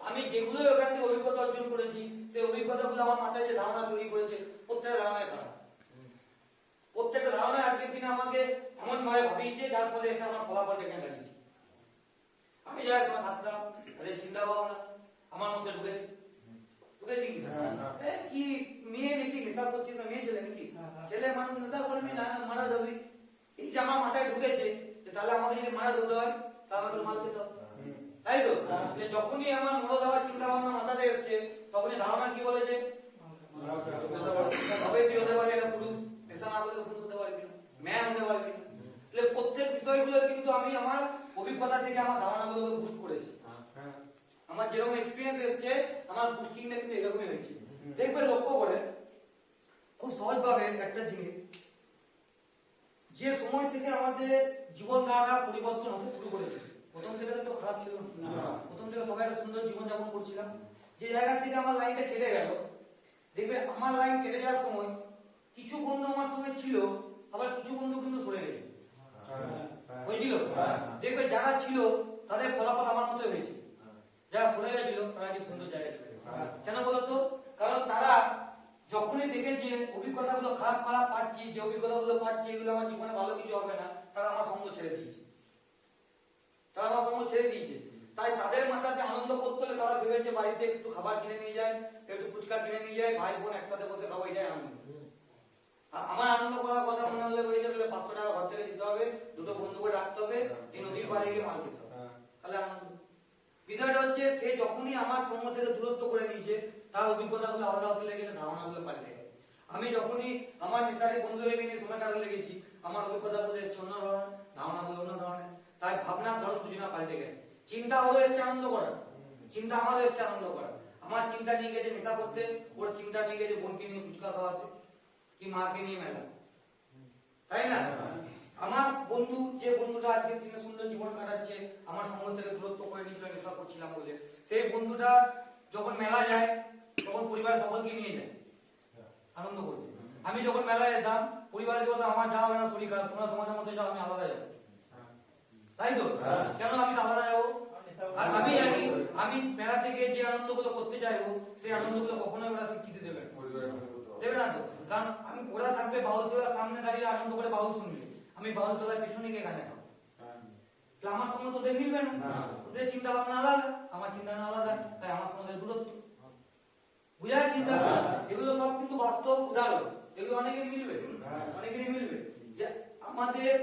আমি যেগুলো ওখান থেকে অভিজ্ঞতা অর্জন করেছি, সেই অভিজ্ঞতাগুলো আমার মাথায় যে ধারণা তৈরি করেছে, প্রত্যেকটা ধারণায় খারাপ। প্রত্যেকটা ধারণায় আজকের দিনে আমাকে এমন ভাবে ভাবিয়েছে, যার ফলে এসে আমার ফলাফল ডেকে দাঁড়িয়েছে। আমি যাই সময় থাকতাম, তাদের চিন্তা ভাবনা আমার মধ্যে ঢুকেছে, ঢুকেছি কি মেয়ে নাকি নেশা করছিস, মেয়ে ছেলে নাকি, ছেলে মানুষ নেশা করবি না, মারা যাবি, এই যে আমার মাথায় ঢুকেছে, তাহলে আমাকে যদি মারা ধরতে হয় তাহলে আমাকে মারতে হবে, তাই তো? যে যখনই আমার মনে দেওয়ার চিন্তা ভাবনা মাথাতে এসছে, তখনই ধারণা কি বলেছে? তবে তুই হতে পারবি একটা পুরুষ, নেশা না করলে পুরুষ হতে পারবি না, ম্যান হতে পারবি না। তাহলে প্রত্যেক বিষয়গুলো কিন্তু আমি আমার অভিজ্ঞতা থেকে আমার ধারণাগুলোকে বুস্ট করেছি। আমার যেরকম এক্সপিরিয়েন্স এসছে, আমার বুস্টিংটা কিন্তু এরকমই হয়েছে। দেখবে লক্ষ্য করে খুব সহজভাবে একটা জিনিস, যে সময় থেকে আমাদের জীবনধারা পরিবর্তন হতে শুরু করেছে, প্রথম থেকে তো খারাপ ছিল না, প্রথম থেকে সবাই একটা সুন্দর জীবন যাপন করছিলাম, যে জায়গা থেকে আমার লাইনটা কেটে গেল, দেখবে আমার লাইন কেটে যাওয়ার সময় কিছু বন্ধু আমার সঙ্গে ছিল, আবার কিছু বন্ধু কিন্তু সরে গেছে, হয়েছিল। দেখবে যারা ছিল তাদের ফলাফল আমার মতোই হয়েছে, যারা সরে গেছিল তারা যে সুন্দর জায়গায় চলে গেছে। কেন বলতো? কারণ তারা যখনই দেখে যে অভিজ্ঞতাগুলো খারাপ খারাপ পাচ্ছি, যে অভিজ্ঞতাগুলো পাচ্ছি এগুলো আমার জীবনে ভালো কিছু হবে না, তারা আমার সঙ্গ ছেড়ে দিয়েছে, তারা আমার সঙ্গ ছেড়ে দিয়েছে। তাই তাদের মাথাতে আনন্দ করতে হলে তারা ভেবেছে বাড়িতে একটু খাবার কিনে নিয়ে যায়, একটু ফুচকা কিনে নিয়ে যায়, ভাই বোন একসাথে বসে খাবো, এটাই আনন্দ। আমার আনন্দ করার কথা মনে হলে বই তাহলে 500 টাকা ঘর থেকে দিতে হবে, দুটো বন্ধু করে রাখতে হবে, এই নদীর পাড়ে গিয়ে মাছ দিতে হবে, তাহলে আনন্দ। বিষয়টা হচ্ছে সে যখনই আমার সঙ্গ থেকে দূরত্ব করে নিয়েছে, তার অভিজ্ঞতাগুলো আলাদা হতে লেগেছে, ধারণাগুলো পাল্টে গেছে। আমি যখনই আমার নেশারে বন্ধুদেরকে নিয়ে সময় কাটাতে লেগেছি, আমার অভিজ্ঞতাগুলো এসছে অন্য ধরনের, ধারণাগুলো অন্য ধরনের, তাই ভাবনার ধরন দুজনা পাল্টে গেছে। চিন্তা ওরও এসছে আনন্দ করা, চিন্তা আমারও এসছে আনন্দ করা। আমার চিন্তা নিয়ে গেছে নেশা করতে, ওর চিন্তা নিয়ে গেছে বোনকে নিয়ে ফুচকা খাওয়াতে, কি মাকে নিয়ে মেলা, তাই না? আমার বন্ধু, যে বন্ধুটা আজকের দিনে সুন্দর জীবন কাটাচ্ছে, আমার সঙ্গ থেকে দূরত্ব করে নিয়েছিল নেশা করছিলাম বলে, সেই বন্ধুটা যখন মেলা যায় তখন পরিবারের সকলকে নিয়ে যায় আনন্দ করতে। আমি যখন মেলায় যেতাম, পরিবারের বলতো আমার যাওয়া হবে না, শরীর খারাপ, তোমরা তোমাদের মতো যাও, আমি আলাদা যাবো, তাই তো? কেন আমি আলাদা যাবো? আর আমি জানি আমি মেলা থেকে যে আনন্দগুলো করতে চাইবো, সেই আনন্দগুলো কখনোই ওরা স্বীকৃতি দেবে দেবে না তো। কারণ আমি, ওরা থাকবে বাউল তোলার সামনে দাঁড়িয়ে আনন্দ করে বাউল শুনবে, আমি বাউল তোলার পেছনে গিয়ে গানে গাবো, তাহলে আমার সঙ্গে তোদের মিলবে না, ওদের চিন্তা ভাবনা আলাদা, আমার চিন্তা ভাবনা আলাদা, তাই আমার সঙ্গে দূরত্ব। বুঝার চিন্তা, এগুলো সব কিন্তু বাস্তব উদাহরণ, এগুলো অনেকে মিলবে, অনেকেরই মিলবে। যে আমাদের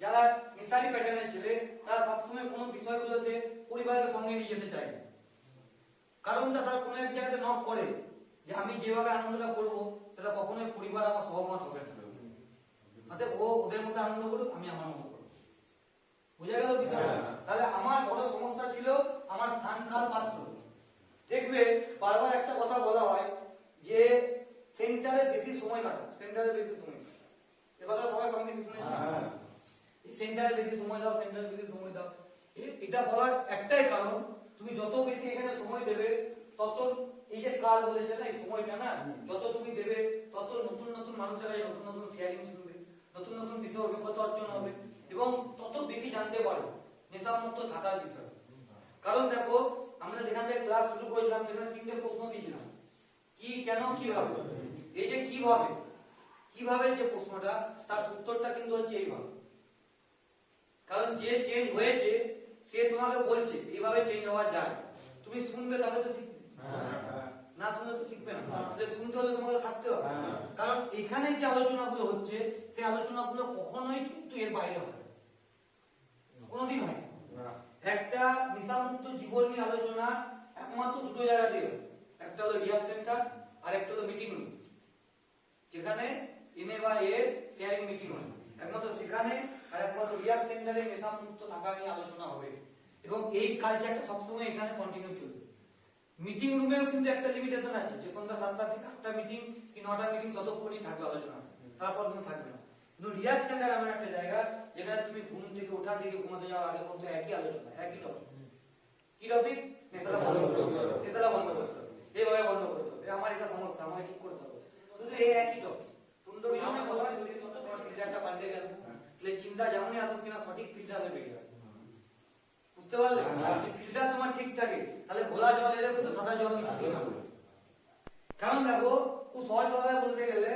যারা নেশারি প্যাটার্নের ছেলে, তারা সবসময় কোনো বিষয়গুলোতে পরিবারের সঙ্গে নিয়ে যেতে চায়, কারণটা তার কোনো এক জায়গাতে নক করে যে আমি যেভাবে আনন্দটা করব সেটা কখনোই পরিবার আমার সহমত হবে না। অতএব ও ওদের মধ্যে আনন্দ করুক, আমি আমার মতো করব। বুঝা গেল বিষয়টা? তাহলে আমার বড় সমস্যা ছিল আমার স্থান কাল পাত্র। দেখবে বারবার একটা কথা বলা হয় যে সেন্টারে বেশি সময় কাটাও, সেন্টারে বেশি সময় কাটাও। এই কথা সবাই কম বেশি শুনেছেন। সেন্টারে বেশি সময় দাও, সেন্টারে বেশি সময় দাও। এটা বলার একটাই কারণ, তুমি যত বেশি এখানে সময় দেবে তত এই যে কাল বলেছে না, এই সময়টা না যত তুমি দেবে তত নতুন নতুন মানুষের কাছে নতুন নতুন শেয়ারিং শুনবে, নতুন নতুন বিষয়ে অভিজ্ঞতা অর্জন হবে এবং তত বেশি জানতে পারবে নেশামুক্ত থাকার বিষয়ে। কারণ দেখো আমরা যেখান থেকে ক্লাস শুরু করেছিলাম সেখানে 3টে প্রশ্ন দিয়েছিলাম, কি, কেন, কিভাবে। এই যে কিভাবে, কিভাবে যে প্রশ্নটা তার উত্তরটা কিন্তু হচ্ছে এইভাবে। কারণ যে চেঞ্জ হয়েছে সে তোমাকে বলছে এইভাবে চেঞ্জ হওয়া যায়, তুমি শুনবে তবে তো শিখবে, না শুনলে তো শিখবে না। তাহলে শুনতে হলে তোমাকে থাকতে হবে। কারণ এখানে যে আলোচনাগুলো হচ্ছে সেই আলোচনাগুলো কখনোই কিন্তু এর বাইরে হবে না, কোনোদিন হয় না। একটা নেশামুক্ত জীবন নিয়ে আলোচনা একমাত্র দুটো জায়গা দিয়ে হয়, একটা হলো রিহাব সেন্টার আর একটা হলো মিটিং রুম, যেখানে এমএ বা এর শেয়ারিং মিটিং হয় একমাত্র সেখানে, আর একমাত্র রিহাব সেন্টারে নেশামুক্ত থাকা নিয়ে আলোচনা হবে এবং এই কালচারটা সবসময় এখানে কন্টিনিউ চলবে। মিটিং রুমেও কিন্তু একটা লিমিটেশন আছে যে সন্ধ্যা 7টা থেকে 8টা মিটিং কি 9টা মিটিং ততক্ষণই থাকবে আলোচনা, তারপর কিন্তু থাকবে না। কিন্তু রিহাব সেন্টার এমন একটা জায়গা যেখানে তুমি ঘুম থেকে ওঠা থেকে ঘুমাতে যাওয়ার আগে পর্যন্ত একই আলোচনা, একই টপিক। কি টপিক? নেশাটা বন্ধ করতে হবে, নেশাটা বন্ধ করতে হবে, এইভাবে বন্ধ করতে হবে, আমার এটা সমস্যা, আমাকে ঠিক করতে হবে, শুধু এই একই টপিক। সুন্দর বিষয় বলা যদি তত তোমার ফিল্টারটা পাল্টে গেল, তাহলে চিন্তা যেমনই আসুক কিনা সঠিক ফিল্টারে বেরিয়ে আসবে। বুঝতে পারলে? যদি ফিল্টার তোমার ঠিক থাকে তাহলে ঘোলা জল এলে কিন্তু সাদা জল মিশবে না। কারণ দেখো খুব সহজ ভাবে বলতে গেলে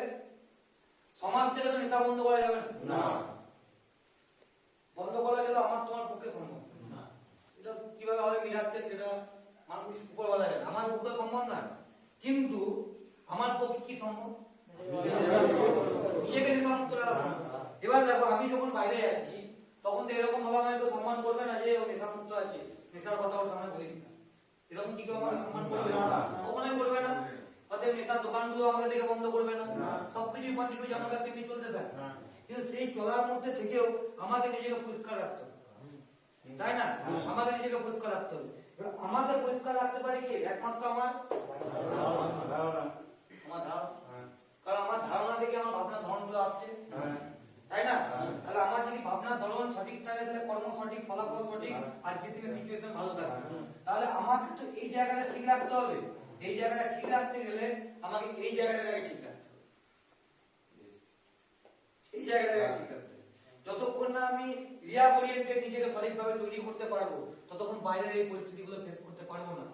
সমাজ থেকে তো নেশা বন্ধ করা যাবে না, বন্ধ করা গেলে আমার তোমার পক্ষে সম্ভব না। এটা কিভাবে হবে মিলাতে সেটা মানুষ উপর বলা যাবে, আমার পক্ষে সম্ভব না। কিন্তু আমার পক্ষে কি সম্ভব? নিজেকে নেশামুক্ত রাখা সম্ভব। এবার দেখো আমি যখন বাইরে যাচ্ছি তখন তো এরকম ভাবে আমাকে সম্মান করবে না যে ও নেশামুক্ত আছে, নেশার কথা ওর সামনে বলিস না, এরকম কি কেউ আমাকে সম্মান করবে? কখনোই করবে না। অতএব নেশার দোকানগুলো আমাকে দেখে বন্ধ করবে না, সবকিছু কন্টিনিউ যেমন কাছে চলতে থাকে। কিন্তু সেই চলার মধ্যে থেকেও আমাকে নিজেকে পরিষ্কার রাখতে হবে, তাই না? আমাকে নিজেকে পরিষ্কার রাখতে হবে। আমাকে পরিষ্কার রাখতে পারে কি? একমাত্র আমার ধারণা। কারণ আমার ধারণা থেকে আমার ভাবনা ধরনগুলো আসছে, তাই না? তাহলে আমার যদি ভাবনা ধরন সঠিক থাকে তাহলে কর্ম সঠিক, ফলাফল সঠিক, আজকের দিনে সিচুয়েশন ভালো থাকে। তাহলে আমাকে তো এই জায়গাটা ঠিক রাখতে হবে। এই জায়গাটা ঠিক রাখতে গেলে আমাকে এই জায়গাটাকে ঠিক রাখতে হবে, এই জায়গাটাকে ঠিক রাখতে হবে। যতক্ষণ না আমি রিয়া ওরিয়েন্টেড নিজেকে সঠিকভাবে তৈরি করতে পারবো ততক্ষণ বাইরের এই পরিস্থিতিগুলো ফেস করতে পারবো না।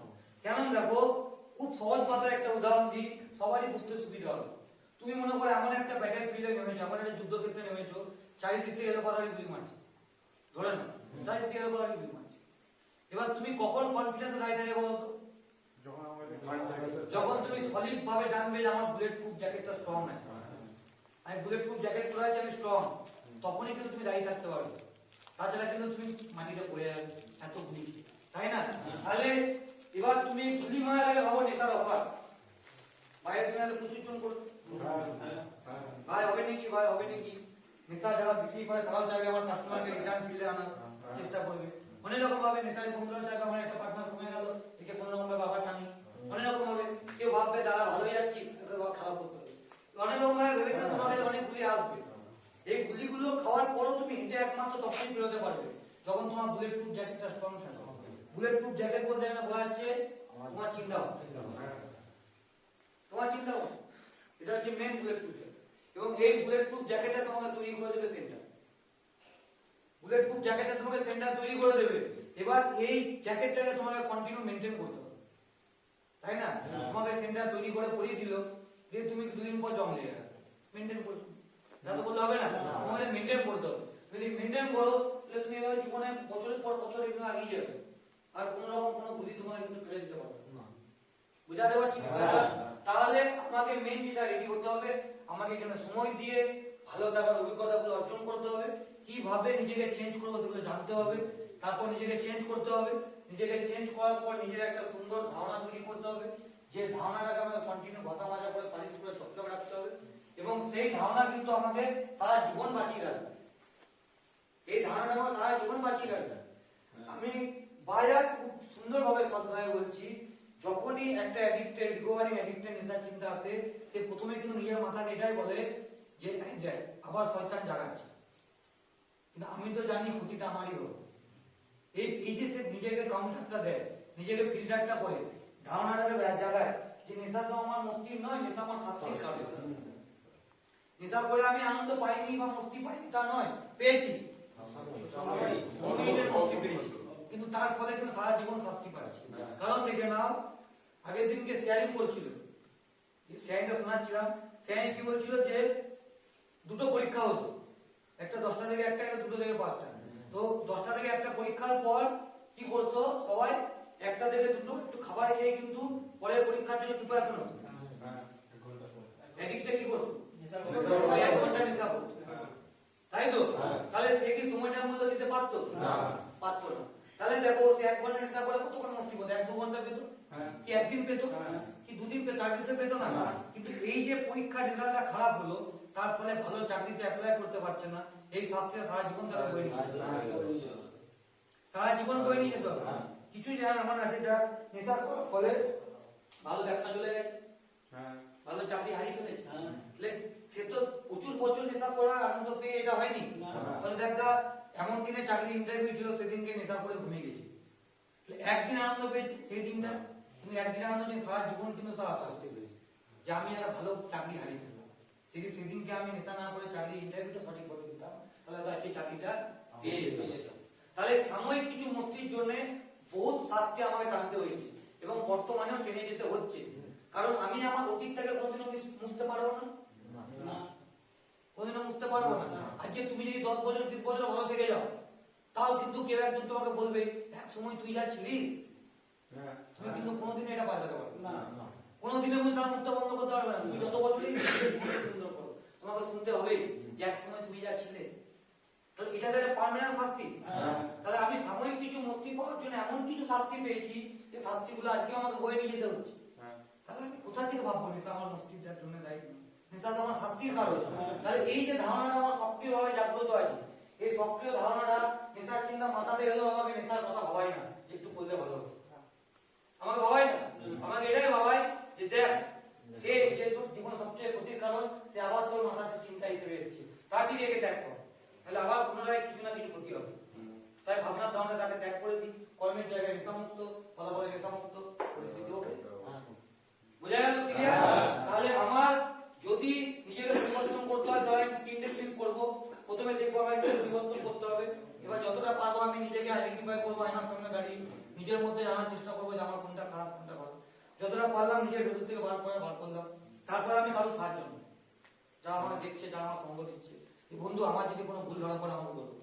কেমন দেখো খুব সহজ ভাষায় একটা উদাহরণ দিই, সবারই বুঝতে সুবিধা হবে। তুমি মনে করো এমন একটা ব্যাটেল ফিল্ডে নেমেছো, এমন একটা যুদ্ধক্ষেত্রে নেমেছো, চারিদিক থেকে এলো পাতারি গুলি মারছে, ধরে না চারিদিক থেকে এলো পাতারি গুলি মারছে। এবার তুমি কখন কনফিডেন্স দাঁড়িয়ে থাকে বলো তো? যখন তুমি সলিড ভাবে জানবে যে আমার বুলেট প্রুফ জ্যাকেটটা স্ট্রং আছে, আমি বুলেট প্রুফ জ্যাকেট পরে আছি, আমি স্ট্রং, তখনই কিন্তু তুমি দাঁড়িয়ে থাকতে পারবে। তাছাড়া কিন্তু তুমি মাটিতে পড়ে যাবে এত গুলি, তাই না? তাহলে এবার তুমি গুলি মারার আগে ভাবো নেশার অফার, বাইরে তুমি এত প্রচুর জন করবে, ভাই হবে নাকি, ভাই হবে নাকি, নেশা যারা বিক্রি করে তারাও চাইবে আমার কাস্টমারকে রিটার্ন ফিল্ডে আনার চেষ্টা করবে। অনেক রকম ভাবে নেশারি বন্ধুরা চাইবে আমার একটা পার্টনার কমে গেল, একে কোনো রকম ভাবে আবার টানি, অনেক রকম ভাবে কেউ ভাববে দাঁড়া ভালোই যাচ্ছি খারাপ করতে হবে, অনেক রকম ভাবে ভেবে কিনা তোমার কাছে অনেক গুলি আসবে। এই গুলিগুলো খাওয়ার পরও তুমি হেঁটে একমাত্র তখনই বেরোতে পারবে যখন তোমার বুলেট প্রুফ জ্যাকেটটা স্ট্রং থাকে। বুলেট প্রুফ জ্যাকেট বলতে আমি বোঝা যাচ্ছে তোমার চিন্তা ভাবনা, তোমার চিন্তা ভাবনা, এটা হচ্ছে মেন বুলেট প্রুফ জ্যাকেট। এবং এই বুলেট প্রুফ জ্যাকেটটা তোমাকে তৈরি করে দেবে সেন্টার, বুলেট প্রুফ জ্যাকেটটা তোমাকে সেন্টার তৈরি করে দেবে। এবার এই জ্যাকেটটাকে তোমাকে কন্টিনিউ মেইনটেইন করতে হবে, তাই না? তোমাকে সেন্টার তৈরি করে পরিয়ে দিল, দিয়ে তুমি দুদিন পর জং লেগে গেল, মেইনটেইন করতে যা তো বলতে হবে না, তোমাকে মেইনটেইন করতে হবে। যদি মেইনটেইন করো তাহলে তুমি এভাবে জীবনে বছরের পর বছর এগুলো এগিয়ে যাবে, আর কোনো রকম কোনো বুদ্ধি তোমাকে কিন্তু ফেলে দিতে পারবে না। বুঝাতে পারছি বিষয়টা? তাহলে আমাকে মেইন যেটা রেডি করতে হবে, আমাকে এখানে সময় দিয়ে ভালো থাকার অভিজ্ঞতাগুলো অর্জন করতে হবে, কিভাবে নিজেকে চেঞ্জ করবো সেগুলো জানতে হবে, তারপর নিজেকে চেঞ্জ করতে হবে, নিজেকে চেঞ্জ করার পর নিজের একটা সুন্দর ধারণা তৈরি করতে হবে, যে ধারণাটাকে আমাকে কন্টিনিউ ঘষা মাজা করে পালিশ করে চকচক রাখতে হবে এবং সেই ধারণা কিন্তু আমাকে সারা জীবন বাঁচিয়ে রাখবে। এই ধারণাটা আমাকে সারা জীবন বাঁচিয়ে রাখবে। আমি বাজার খুব সুন্দরভাবে শ্রদ্ধায় বলছি, যখনই একটা অ্যাডিক্টেড রিকভারি অ্যাডিক্টেড নেশার চিন্তা আসে, সে প্রথমে কিন্তু নিজের মাথাকে এটাই বলে যে দেখ আবার শয়তান জাগাচ্ছে, কিন্তু আমি তো জানি ক্ষতিটা আমারই হবে। এই যে সে নিজেকে কাউন্টারটা দেয়, নিজেকে ফিল্টারটা করে ধারণাটাকে জাগায় যে নেশা তো আমার মস্তির নয়, নেশা আমার শাস্তির কারণ। নেশা করে আমি আনন্দ পাইনি বা মস্তি পাইনি তা নয়, পেয়েছি, মস্তি পেয়েছি, কিন্তু তার ফলে কিন্তু সারা জীবন শাস্তি পাচ্ছি। কারণ দেখে নাও, আগের দিনকে শেয়ারিং করছিল, শেয়ারিংটা শোনাচ্ছিলাম, শেয়ারিং কি বলছিল যে দুটো পরীক্ষা হতো, একটা 10টা থেকে একটা, একটা 2টো থেকে 5টা। তো 10টা থেকে একটা পরীক্ষার পর কি করতো সবাই, 1টা থেকে 2টো একটু খাবার খেয়ে কিন্তু পরের পরীক্ষার জন্য প্রিপারেশন হতো। এদিকটা কি করতো, 1 ঘন্টা নেশা করতো, তাই তো? তাহলে সে কি সময়টার মূল্য দিতে পারতো? পারতো না। তাহলে দেখো সে 1 ঘন্টা নেশা করে কতক্ষণ মস্তি করতো, 1-2 ঘন্টা পেত কি, একদিন পেত কি, 2 দিন পেত, 4 দিন পেত না। কিন্তু এই যে পরীক্ষার রেজাল্টটা খারাপ হলো, তার ফলে ভালো চাকরিতে অ্যাপ্লাই করতে পারছে না, এই শাস্তিটা সারা জীবন তারা বয়ে নিয়ে সারা জীবন বয়ে নিয়ে যেতে হবে। কিছু জায়গা এমন আছে যা নেশা করার ফলে ভালো ব্যবসা চলে গেছে, ভালো চাকরি হারিয়ে ফেলেছে। সে তো প্রচুর বছর নেশা করা আনন্দ পেয়ে এটা হয়নি। দেখা এমন দিনে চাকরি ইন্টারভিউ ছিল, সেদিনকে নেশা করে ঘুমিয়ে গেছে, একদিন আনন্দ পেয়েছে সেই দিনটা, কিন্তু একদিন আনন্দ নিয়ে সারা জীবন কিন্তু সব শাস্তি পেয়েছে যে আমি একটা ভালো চাকরি হারিয়ে ফেললাম। যদি সেদিনকে আমি নেশা না করে চাকরি ইন্টারভিউটা সঠিকভাবে দিতাম, তাহলে তো আজকে চাকরিটা পেয়ে যেতাম। তাহলে সাময়িক কিছু মস্তির জন্য বহুত শাস্তি আমাকে টানতে হয়েছে এবং বর্তমানেও টেনে যেতে হচ্ছে। কারণ আমি আমার অতীতটাকে কোনোদিনও মুছতে পারবো না, কোনোদিনও মুছতে পারবো না। আজকে তুমি যদি 10 বছর 20 বছর ভালো থেকে যাও, তাও কিন্তু কেউ একজন তোমাকে বলবে এক সময় তুই যা ছিলিস, তুমি কিন্তু কোনোদিনও এটা পাল্টাতে পারবে না, কোনোদিনও তুমি তার মুখটা বন্ধ করতে পারবে না। তুমি যত বছরই সুন্দর করো, তোমাকে শুনতে হবে যে এক সময় তুমি যা ছিলে। তাহলে এটা একটা পার্মানেন্ট শাস্তি। তাহলে আমি সাময়িক কিছু মুক্তি পাওয়ার জন্য এমন কিছু শাস্তি পেয়েছি যে শাস্তিগুলো আজকে আমাকে বয়ে নিয়ে যেতে হচ্ছে। তাহলে আমি কোথা থেকে ভাববো নেশা আমার মস্তিষ্কের জন্য দায়ী, নেশা তো আমার শাস্তির কারণ। তাহলে এই যে ধারণাটা আমার সক্রিয়ভাবে জাগ্রত আছে, এই সক্রিয় ধারণাটা নেশার চিন্তা মাথাতে এলেও আমাকে নেশার কথা ভাবাই না যে একটু করলে ভালো হবে, আমাকে ভাবাই না, আমাকে এটাই ভাবাই যে দেখ সে যে তোর জীবন সবচেয়ে ক্ষতির কারণ, সে আবার তোর মাথাতে চিন্তা হিসেবে এসেছে, তাকে রেখে দেখো, তাহলে আবার পুনরায় কিছু না কিছু ক্ষতি হবে। তাই ভাবনার ধারণা তাকে ত্যাগ করে দিই, কর্মের জায়গায় নেশামুক্ত, ফলাফলে নেশামুক্ত পরিস্থিতি হবে। বোঝা গেল ক্লিয়ার? তাহলে আমার যদি নিজেকে পরিবর্তন করতে হয়, তাহলে আমি 3টে প্লিজ করবো। প্রথমে দেখবো আমাকে পরিবর্তন করতে হবে, এবার যতটা পারবো আমি নিজেকে আইডেন্টিফাই করবো, আয়নার সামনে দাঁড়িয়ে নিজের মধ্যে জানার চেষ্টা করবো যে আমার কোনটা খারাপ কোনটা ভালো। যতটা পারলাম নিজের ভেতর থেকে বার করলাম। তারপরে আমি কারো সাহায্য নেব, যা আমার দেখছে, যা আমার সঙ্গ দিচ্ছে, বন্ধু আমার যদি কোনো ভুল ধরা পড়ে আমাকে বলবো,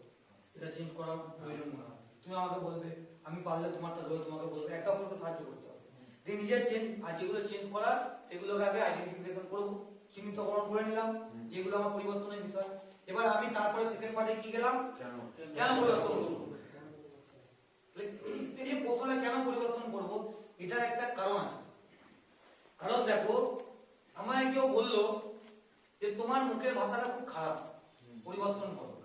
এটা চেঞ্জ করার প্রয়োজন মনে হয়, তুমি আমাকে বলবে, আমি পারলে তোমারটা ধরে তোমাকে বলবো, একে অপরকে সাহায্য করতে হবে। নিজের চেঞ্জ আর যেগুলো চেঞ্জ করার সেগুলোকে আগে আইডেন্টিফিকেশন করবো, চিহ্নিতকরণ করে নিলাম যেগুলো আমার পরিবর্তনের বিষয়। এবার আমি তারপরে সেকেন্ড পার্টে কি গেলাম, কেন পরিবর্তন করবো। এই যে প্রশ্নটা কেন পরিবর্তন করবো, এটার একটা কারণ আছে। কারণ দেখো, আমায় কেউ বললো যে তোমার মুখের ভাষাটা খুব খারাপ, পরিবর্তন করো।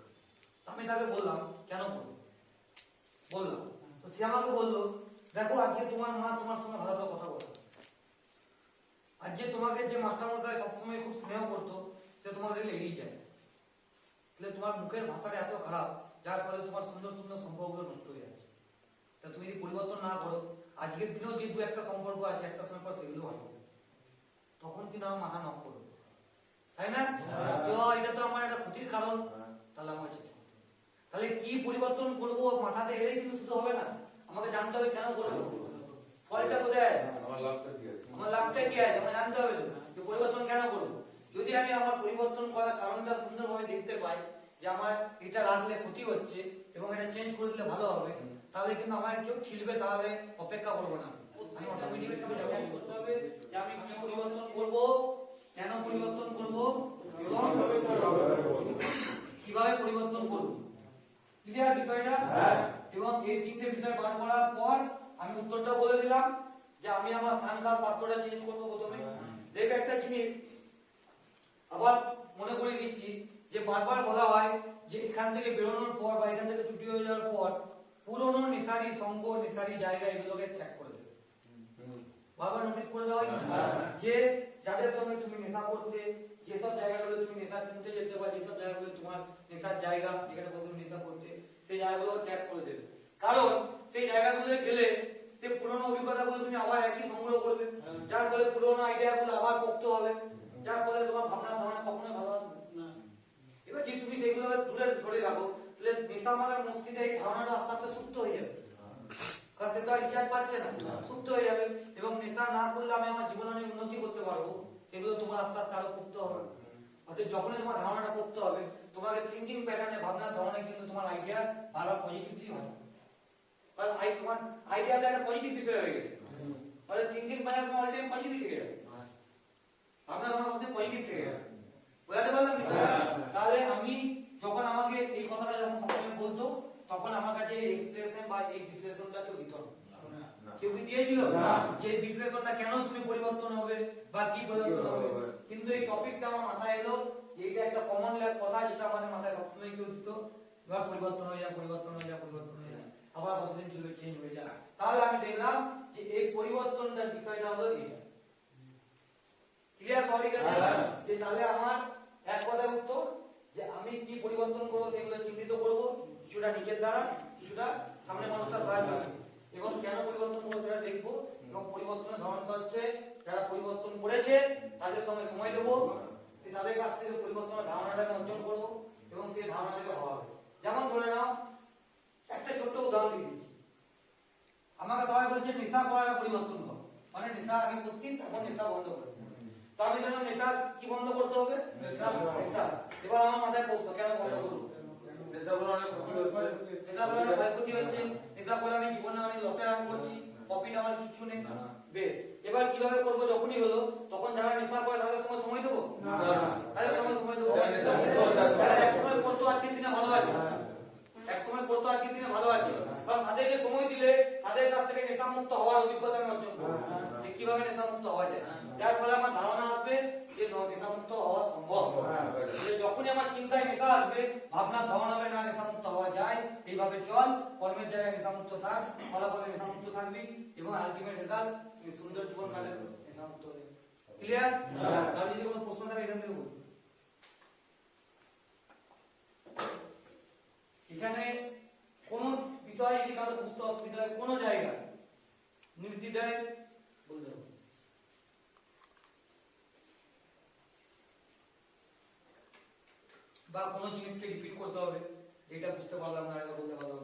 আমি তাকে বললাম কেন করবো, বললাম তো সে আমাকে বললো দেখো আজকে তোমার মা তোমার সঙ্গে ভালো কথা বলে, আজকে তোমাকে যে মাস্টারমশাই সবসময় খুব স্নেহ করতো, সে তোমাকে এড়িয়ে যায়, তাহলে তোমার মুখের ভাষাটা এত খারাপ যার ফলে তোমার সুন্দর সুন্দর সম্পর্কগুলো নষ্ট হয়ে যাচ্ছে। তা তুমি যদি পরিবর্তন না করো, আজকের দিনেও যে 2-একটা সম্পর্ক আছে, একটা সময় পর সেগুলো ভালো হবে, তখন কিন্তু আমার মাথা নক করবে, তাই না? এটা তো আমার একটা ক্ষতির কারণ, তাহলে আমার তাহলে কি পরিবর্তন করবো মাথাতে এলেই কিন্তু শুধু হবে না, আমাকে জানতে হবে কেন করবো, ফলটা কোথায়, আমার লাভটা কি আছে, আমার জানতে হবে যে পরিবর্তন কেন করবো। যদি আমি আমার পরিবর্তন করার কারণটা সুন্দরভাবে দেখতে পাই যে আমার এটা রাখলে ক্ষতি হচ্ছে এবং এটা চেঞ্জ করে দিলে ভালো হবে, তাহলে কিন্তু আমার কেউ ঠিলবে, তাহলে অপেক্ষা করবো না, আমি অটোমেটিক্যালি করতে হবে যে আমি কি পরিবর্তন করবো, কেন পরিবর্তন করবো এবং কিভাবে পরিবর্তন করবো। ক্লিয়ার বিষয়টা? এবং এই 3টে বিষয় বার করার পর আমি উত্তরটা বলে দিলাম যে আমি আমার স্থানকাল পাত্রটা চেঞ্জ করবো প্রথমে। দেখবে একটা জিনিস আবার মনে করে দিচ্ছি যে বারবার বলা হয় যে এখান থেকে বেরোনোর পর বা এখান থেকে ছুটি হয়ে যাওয়ার পর পুরনো নেশারি সঙ্গ নেশারি জায়গা এগুলোকে ত্যাগ করে দেবে। বারবার নোটিস করে দেওয়া হয় যে যাদের সঙ্গে তুমি নেশা করতে, যেসব জায়গাগুলো তুমি নেশা কিনতে যেতে বা যেসব জায়গাগুলো তোমার নেশার জায়গা যেখানে বসে নেশা করতে, সেই জায়গাগুলো ত্যাগ করে দেবে। কারণ সেই জায়গাগুলোয় গেলে সেই পুরনো অভিজ্ঞতাগুলো তুমি আবার একই সংগ্রহ করবে, যার ফলে পুরনো আইডিয়াগুলো আবার করতে হবে, যার ফলে তোমার ভাবনা ধারণা কখনোই ভালো আসবে না। এবার যদি তুমি সেগুলো দূরে সরে রাখো, তাহলে নেশা মানে মস্তিষ্কে এই ধারণাটা আস্তে আস্তে সুপ্ত হয়ে যাবে। কারণ সে তো আর রিচার্জ পাচ্ছে না, সুপ্ত হয়ে যাবে। এবং নেশা না করলে আমি আমার জীবনে অনেক উন্নতি করতে পারবো, সেগুলো তোমার আস্তে আস্তে আরো করতে হবে। অর্থাৎ যখনই তোমার ধারণাটা করতে হবে, তোমার থিঙ্কিং প্যাটার্নে ভাবনার ধরনে কিন্তু তোমার আইডিয়া ভালো পজিটিভলি হয়। কারণ তোমার আইডিয়াটা একটা পজিটিভ বিষয় হয়ে গেছে, তাহলে থিঙ্কিং প্যাটার্ন তোমার অলরেডি পজিটিভ থেকে যাবে, ভাবনা তোমার মধ্যে পজিটিভ থেকে যাবে। বুঝতে পারলাম? তাহলে আমি যখন আমাকে এই কথাটা যখন সবসময় বলতো, তখন আমার কাছে এক্সপ্লেনেশন বা এই বিশ্লেষণটা কেউ দিত না। কেউ কি দিয়েছিল যে বিশ্লেষণটা কেন তুমি পরিবর্তন হবে বা কি পরিবর্তন হবে? কিন্তু এই টপিকটা আমার মাথায় এলো যে এটা একটা কমন কথা, যেটা আমাদের মাথায় সবসময় কেউ দিত, এবার পরিবর্তন হয়ে যায়, পরিবর্তন হয়ে যায়, পরিবর্তন হয়ে যায়, আবার কতদিন চলবে চেঞ্জ হয়ে যায়। তাহলে আমি দেখলাম যে এই পরিবর্তনটার বিষয়টা হলো এটা। ক্লিয়ার সবাই গেছে? যে তাহলে আমার এক কথায় উত্তর যে আমি কি পরিবর্তন করবো সেগুলো চিহ্নিত করবো, কিছুটা নিজের দ্বারা, কিছুটা সামনে মানুষটা সাহায্য করবে, এবং কেন পরিবর্তন করবো সেটা দেখবো। এবং পরিবর্তনের ধরনটা হচ্ছে যারা পরিবর্তন করেছে তাদের সঙ্গে সময় দেবো, তাদের কাছ থেকে পরিবর্তনের ধারণাটাকে অর্জন করবো এবং সেই ধারণাটাকে হওয়া হবে। যেমন ধরে নাও একটা ছোট্ট উদাহরণ দিচ্ছি, আমাকে সবাই বলছে নেশা করাটা পরিবর্তন করো, মানে নেশা আগে করতিস এখন নেশা বন্ধ করে। তো আমি জানলাম নেশা কি বন্ধ করতে হবে? নেশা। এবার আমার মাথায় প্রশ্ন, কেন বন্ধ করবো? নেশা করে অনেক ক্ষতি হচ্ছে, নেশা করে অনেক ক্ষতি হচ্ছে, নেশা করে আমি জীবনে অনেক লসে রান করছি, প্রফিট আমার কিছু নেই। বেশ, এবার কিভাবে করবো? যখনই হলো তখন যারা নেশা করে তাদের সঙ্গে সময় দেবো না, তাদের সঙ্গে সময় দেবো। যারা একসময় করতো আজকের দিনে ভালো আছে, একসময় করতো আজকের দিনে ভালো আছে, কারণ তাদেরকে সময় দিলে তাদের কাছ থেকে নেশা মুক্ত হওয়ার অভিজ্ঞতা আমি অর্জন করবো যে কিভাবে নেশা মুক্ত হওয়া যায়, যার ফলে আমার ধারণা আসবে যে নেশা মুক্ত হওয়া সম্ভব। যখনই আমার চিন্তায় নেশা আসবে, ভাবনার ধারণা হবে না নেশা মুক্ত হওয়া যায়, এইভাবে চল, কর্মের জায়গায় নেশা মুক্ত থাক, ফলাফলে নেশা মুক্ত থাকবি এবং আলটিমেট রেজাল্ট তুমি সুন্দর জীবন কাটাবে, নেশা মুক্ত হবে। ক্লিয়ার? আর যদি কোনো প্রশ্ন থাকে এখান থেকে বলুন। এখানে কোন বিষয় যদি কারো বুঝতে অসুবিধা হয়, কোন জায়গায় নির্দ্বিধায় বলতে হবে। বা কোনো জিনিসকে রিপিট করতে হবে, যেটা বুঝতে পারলাম না এটা বলতে পারলাম।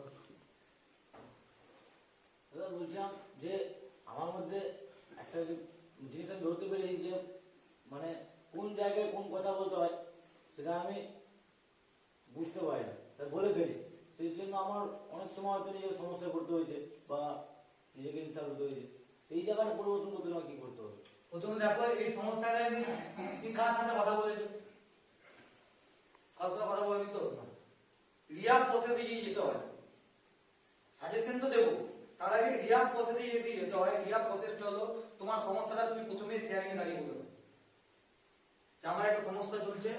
বলছিলাম যে আমার মধ্যে একটা জিনিস আমি ধরতে পেরেছি যে মানে কোন জায়গায় কোন কথা বলতে হয় সেটা আমি বুঝতে পারি না, তা বলে ফেলি। সেই জন্য আমার অনেক সময় হয়তো নিজের সমস্যায় পড়তে হয়েছে বা নিজেকে ইনসার হতে হয়েছে। এই জায়গাটা পরিবর্তন করতে হলে কি করতে হবে? প্রথমে দেখো এই সমস্যাটা তুমি কার সাথে কথা বলেছো, কার সাথে কথা বলবি তো রিয়াল প্রসেসে যেতে হয়। সাজেশন তো দেবো, তার আগে রিয়াল প্রসেসে যদি যেতে হয়, রিয়াল প্রসেসটা হলো তোমার সমস্যাটা তুমি প্রথমে শেয়ারিং এ দাঁড়িয়ে বলবে যে আমার একটা সমস্যা চলছে,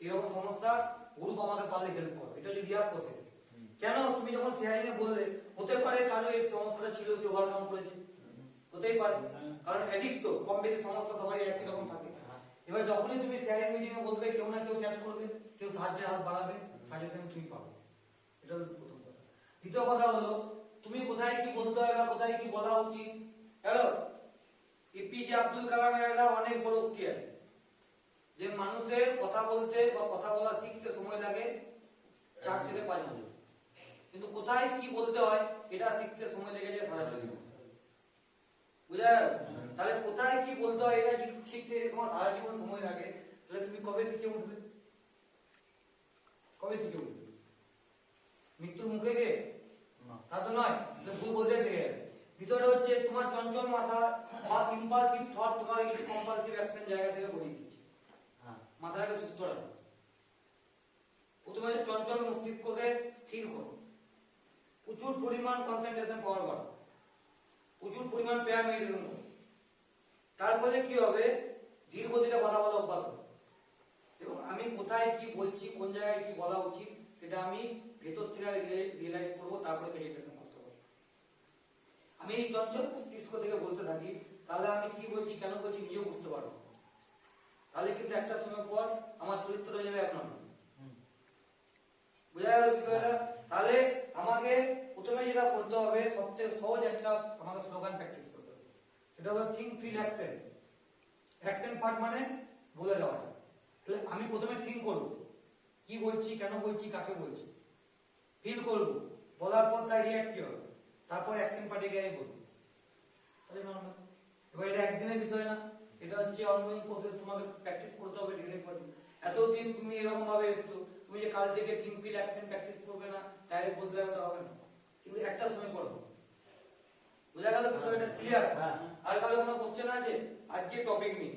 এরকম সমস্যা, গ্রুপ আমাকে পারলে হেল্প করো, এটা হচ্ছে রিয়াল প্রসেস। কেন? তুমি যখন শেয়ারিং এ বললে, হতে পারে কারো এই সমস্যাটা ছিল সে ওভারকাম করেছে, হতেই পারে, কারণ অ্যাডিক্ট তো কম বেশি সমস্যা সবারই একই রকম থাকে। এবার যখনই তুমি শেয়ারিং মিটিং এ বলবে, কেউ না কেউ ক্যাচ করবে, কেউ সাহায্যের হাত বাড়াবে, সাজেশন তুমি পাবে, এটা হলো প্রথম কথা। দ্বিতীয় কথা হলো তুমি কোথায় কি বলতে হয় বা কোথায় কি বলা উচিত। হ্যালো, এপিজে আব্দুল কালামের একটা অনেক বড় উক্তি আছে যে মানুষের কথা বলতে বা কথা বলা শিখতে সময় লাগে 4 থেকে 5 বছর, কিন্তু কোথায় কি বলতে হয় এটা শিখতে সময় লেগে যায় সারা জীবন। বুঝা গেল? তাহলে কোথায় কি বলতে হয় এটা যদি শিখতে তোমার সারা জীবন সময় লাগে, তাহলে তুমি কবে শিখে উঠবে? কবে শিখে উঠবে? মৃত্যুর মুখে গিয়ে? তা তো নয়, ভুল বলতে থেকে বিষয়টা হচ্ছে তোমার চঞ্চল মাথা বা ইম্পালসিভ থট তোমাকে কিছু কম্পালসিভ অ্যাকশন জায়গা থেকে বলিয়ে দিচ্ছে। মাথাটাকে সুস্থ রাখো, প্রথমে চঞ্চল মস্তিষ্ককে স্থির করো, প্রচুর পরিমাণ কনসেন্ট্রেশন পাওয়ার করো, প্রচুর পরিমাণ প্রেয়ার মেডিটেশন করো। তারপরে কি হবে, ধীর গতিতে কথা বলা অভ্যাস হবে এবং আমি কোথায় কি বলছি, কোন জায়গায় কি বলা উচিত সেটা আমি ভেতর থেকে রিয়েলাইজ করবো, তারপরে মেডিটেশন করতে পারবো। আমি এই চঞ্চল মস্তিষ্ক থেকে বলতে থাকি, তাহলে আমি কি বলছি, কেন বলছি নিজেও বুঝতে পারবো। তাহলে কিন্তু একটা সময় পর আমার চরিত্র হয়ে যাবে একনম্বর। বোঝা গেল বিষয়টা? তাহলে আমাকে প্রথমে যেটা করতে হবে, সবচেয়ে সহজ একটা আমাকে স্লোগান প্র্যাকটিস করতে হবে, সেটা হলো think feel action. Action part মানে বলে দেওয়াটা। তাহলে আমি প্রথমে থিঙ্ক করব, কি বলছি, কেন বলছি, কাকে বলছি, ফিল করব, বলার পর তার রিঅ্যাক্ট কি হবে, তারপর অ্যাকশন পার্টে গিয়ে আমি বলবো। তাহলে নরমাল। এবার এটা একদিনের বিষয় না, এটা হচ্ছে অনগোয়িং প্রসেস, তোমাকে প্র্যাকটিস করতে হবে ধীরে ধীরে। এতদিন তুমি এরকম ভাবে এসছো, তুমি যে কাল থেকে থিঙ্ক ফিল অ্যাকশন প্র্যাকটিস করবে না, ডাইরেক্ট বলতে হবে তা হবে না, কিন্তু একটা সময় পড়ো। বুঝা গেল বিষয়টা? ক্লিয়ার? আর কারো কোনো কোশ্চেন আছে? আজকে টপিক নেই,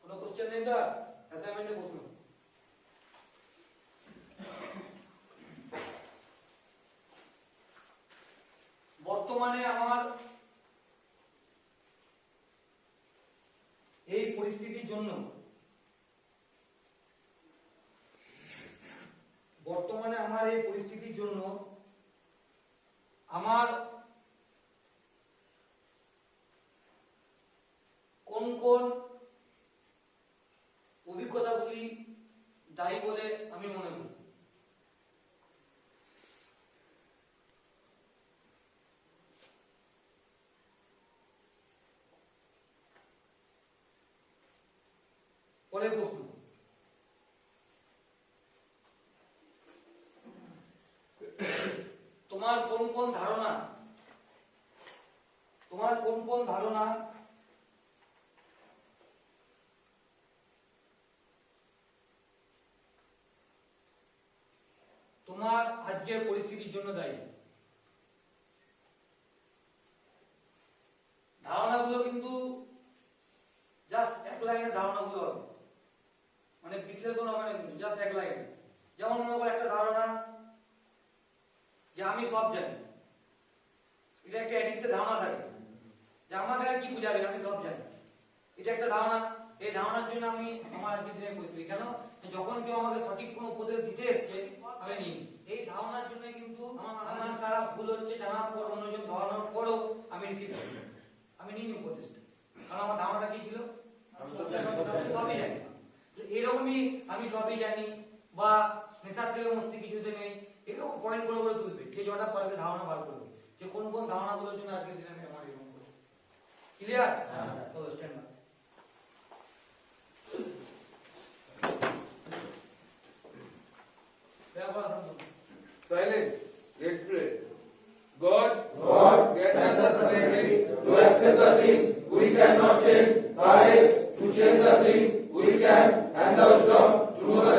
কোনো কোশ্চেন নেই তো? অ্যাসাইনমেন্টে বসুন। বর্তমানে আমার এই পরিস্থিতির জন্য, আমার কোন কোন অভিজ্ঞতাগুলি দায়ী বলে আমি মনে করি। পরের প্রশ্ন, তোমার কোন কোন ধারণা তোমার আজকের পরিস্থিতির জন্য দায়ী? ধারণাগুলো কিন্তু জাস্ট এক লাইনের ধারণাগুলো হবে, মানে বিশ্লেষণ হবে না, কিন্তু জাস্ট এক লাইনে। যেমন মনে করো একটা ধারণা যে আমি সব জানি, এটা একটা অ্যাডিক্টেড ধারণা থাকে যে আমাকে আর কি বুঝাবে, আমি সব জানি, এটা একটা ধারণা। এই ধারণার জন্য আমি আমার আজকের দিনে পরিস্থিতি কেন, যখন কেউ আমাকে সঠিক কোনো উপদেশ দিতে এসছে আমি নিই, এই ধারণার জন্য কিন্তু আমার তারা ভুল হচ্ছে জানার পর, অন্যজন ধারণার পরও আমি রিসিভ করি, আমি নিই উপদেশটা, কারণ আমার ধারণাটা কি ছিল, সবই জানি। এরকমই আমি সবই জানি বা নেশার থেকে মস্তি কিছুতে নেই, এরকম পয়েন্ট করে করে তুলবে, যে জটা করবে ধারণা বার করবে যে কোন কোন ধারণাগুলোর জন্য আজকের দিনে আমি আমার এরকম করবো। ক্লিয়ার? তো stand by. Silence. Let's pray. God, grant us the ability to accept the things we cannot change, courage to change the things we can, and the wisdom to know the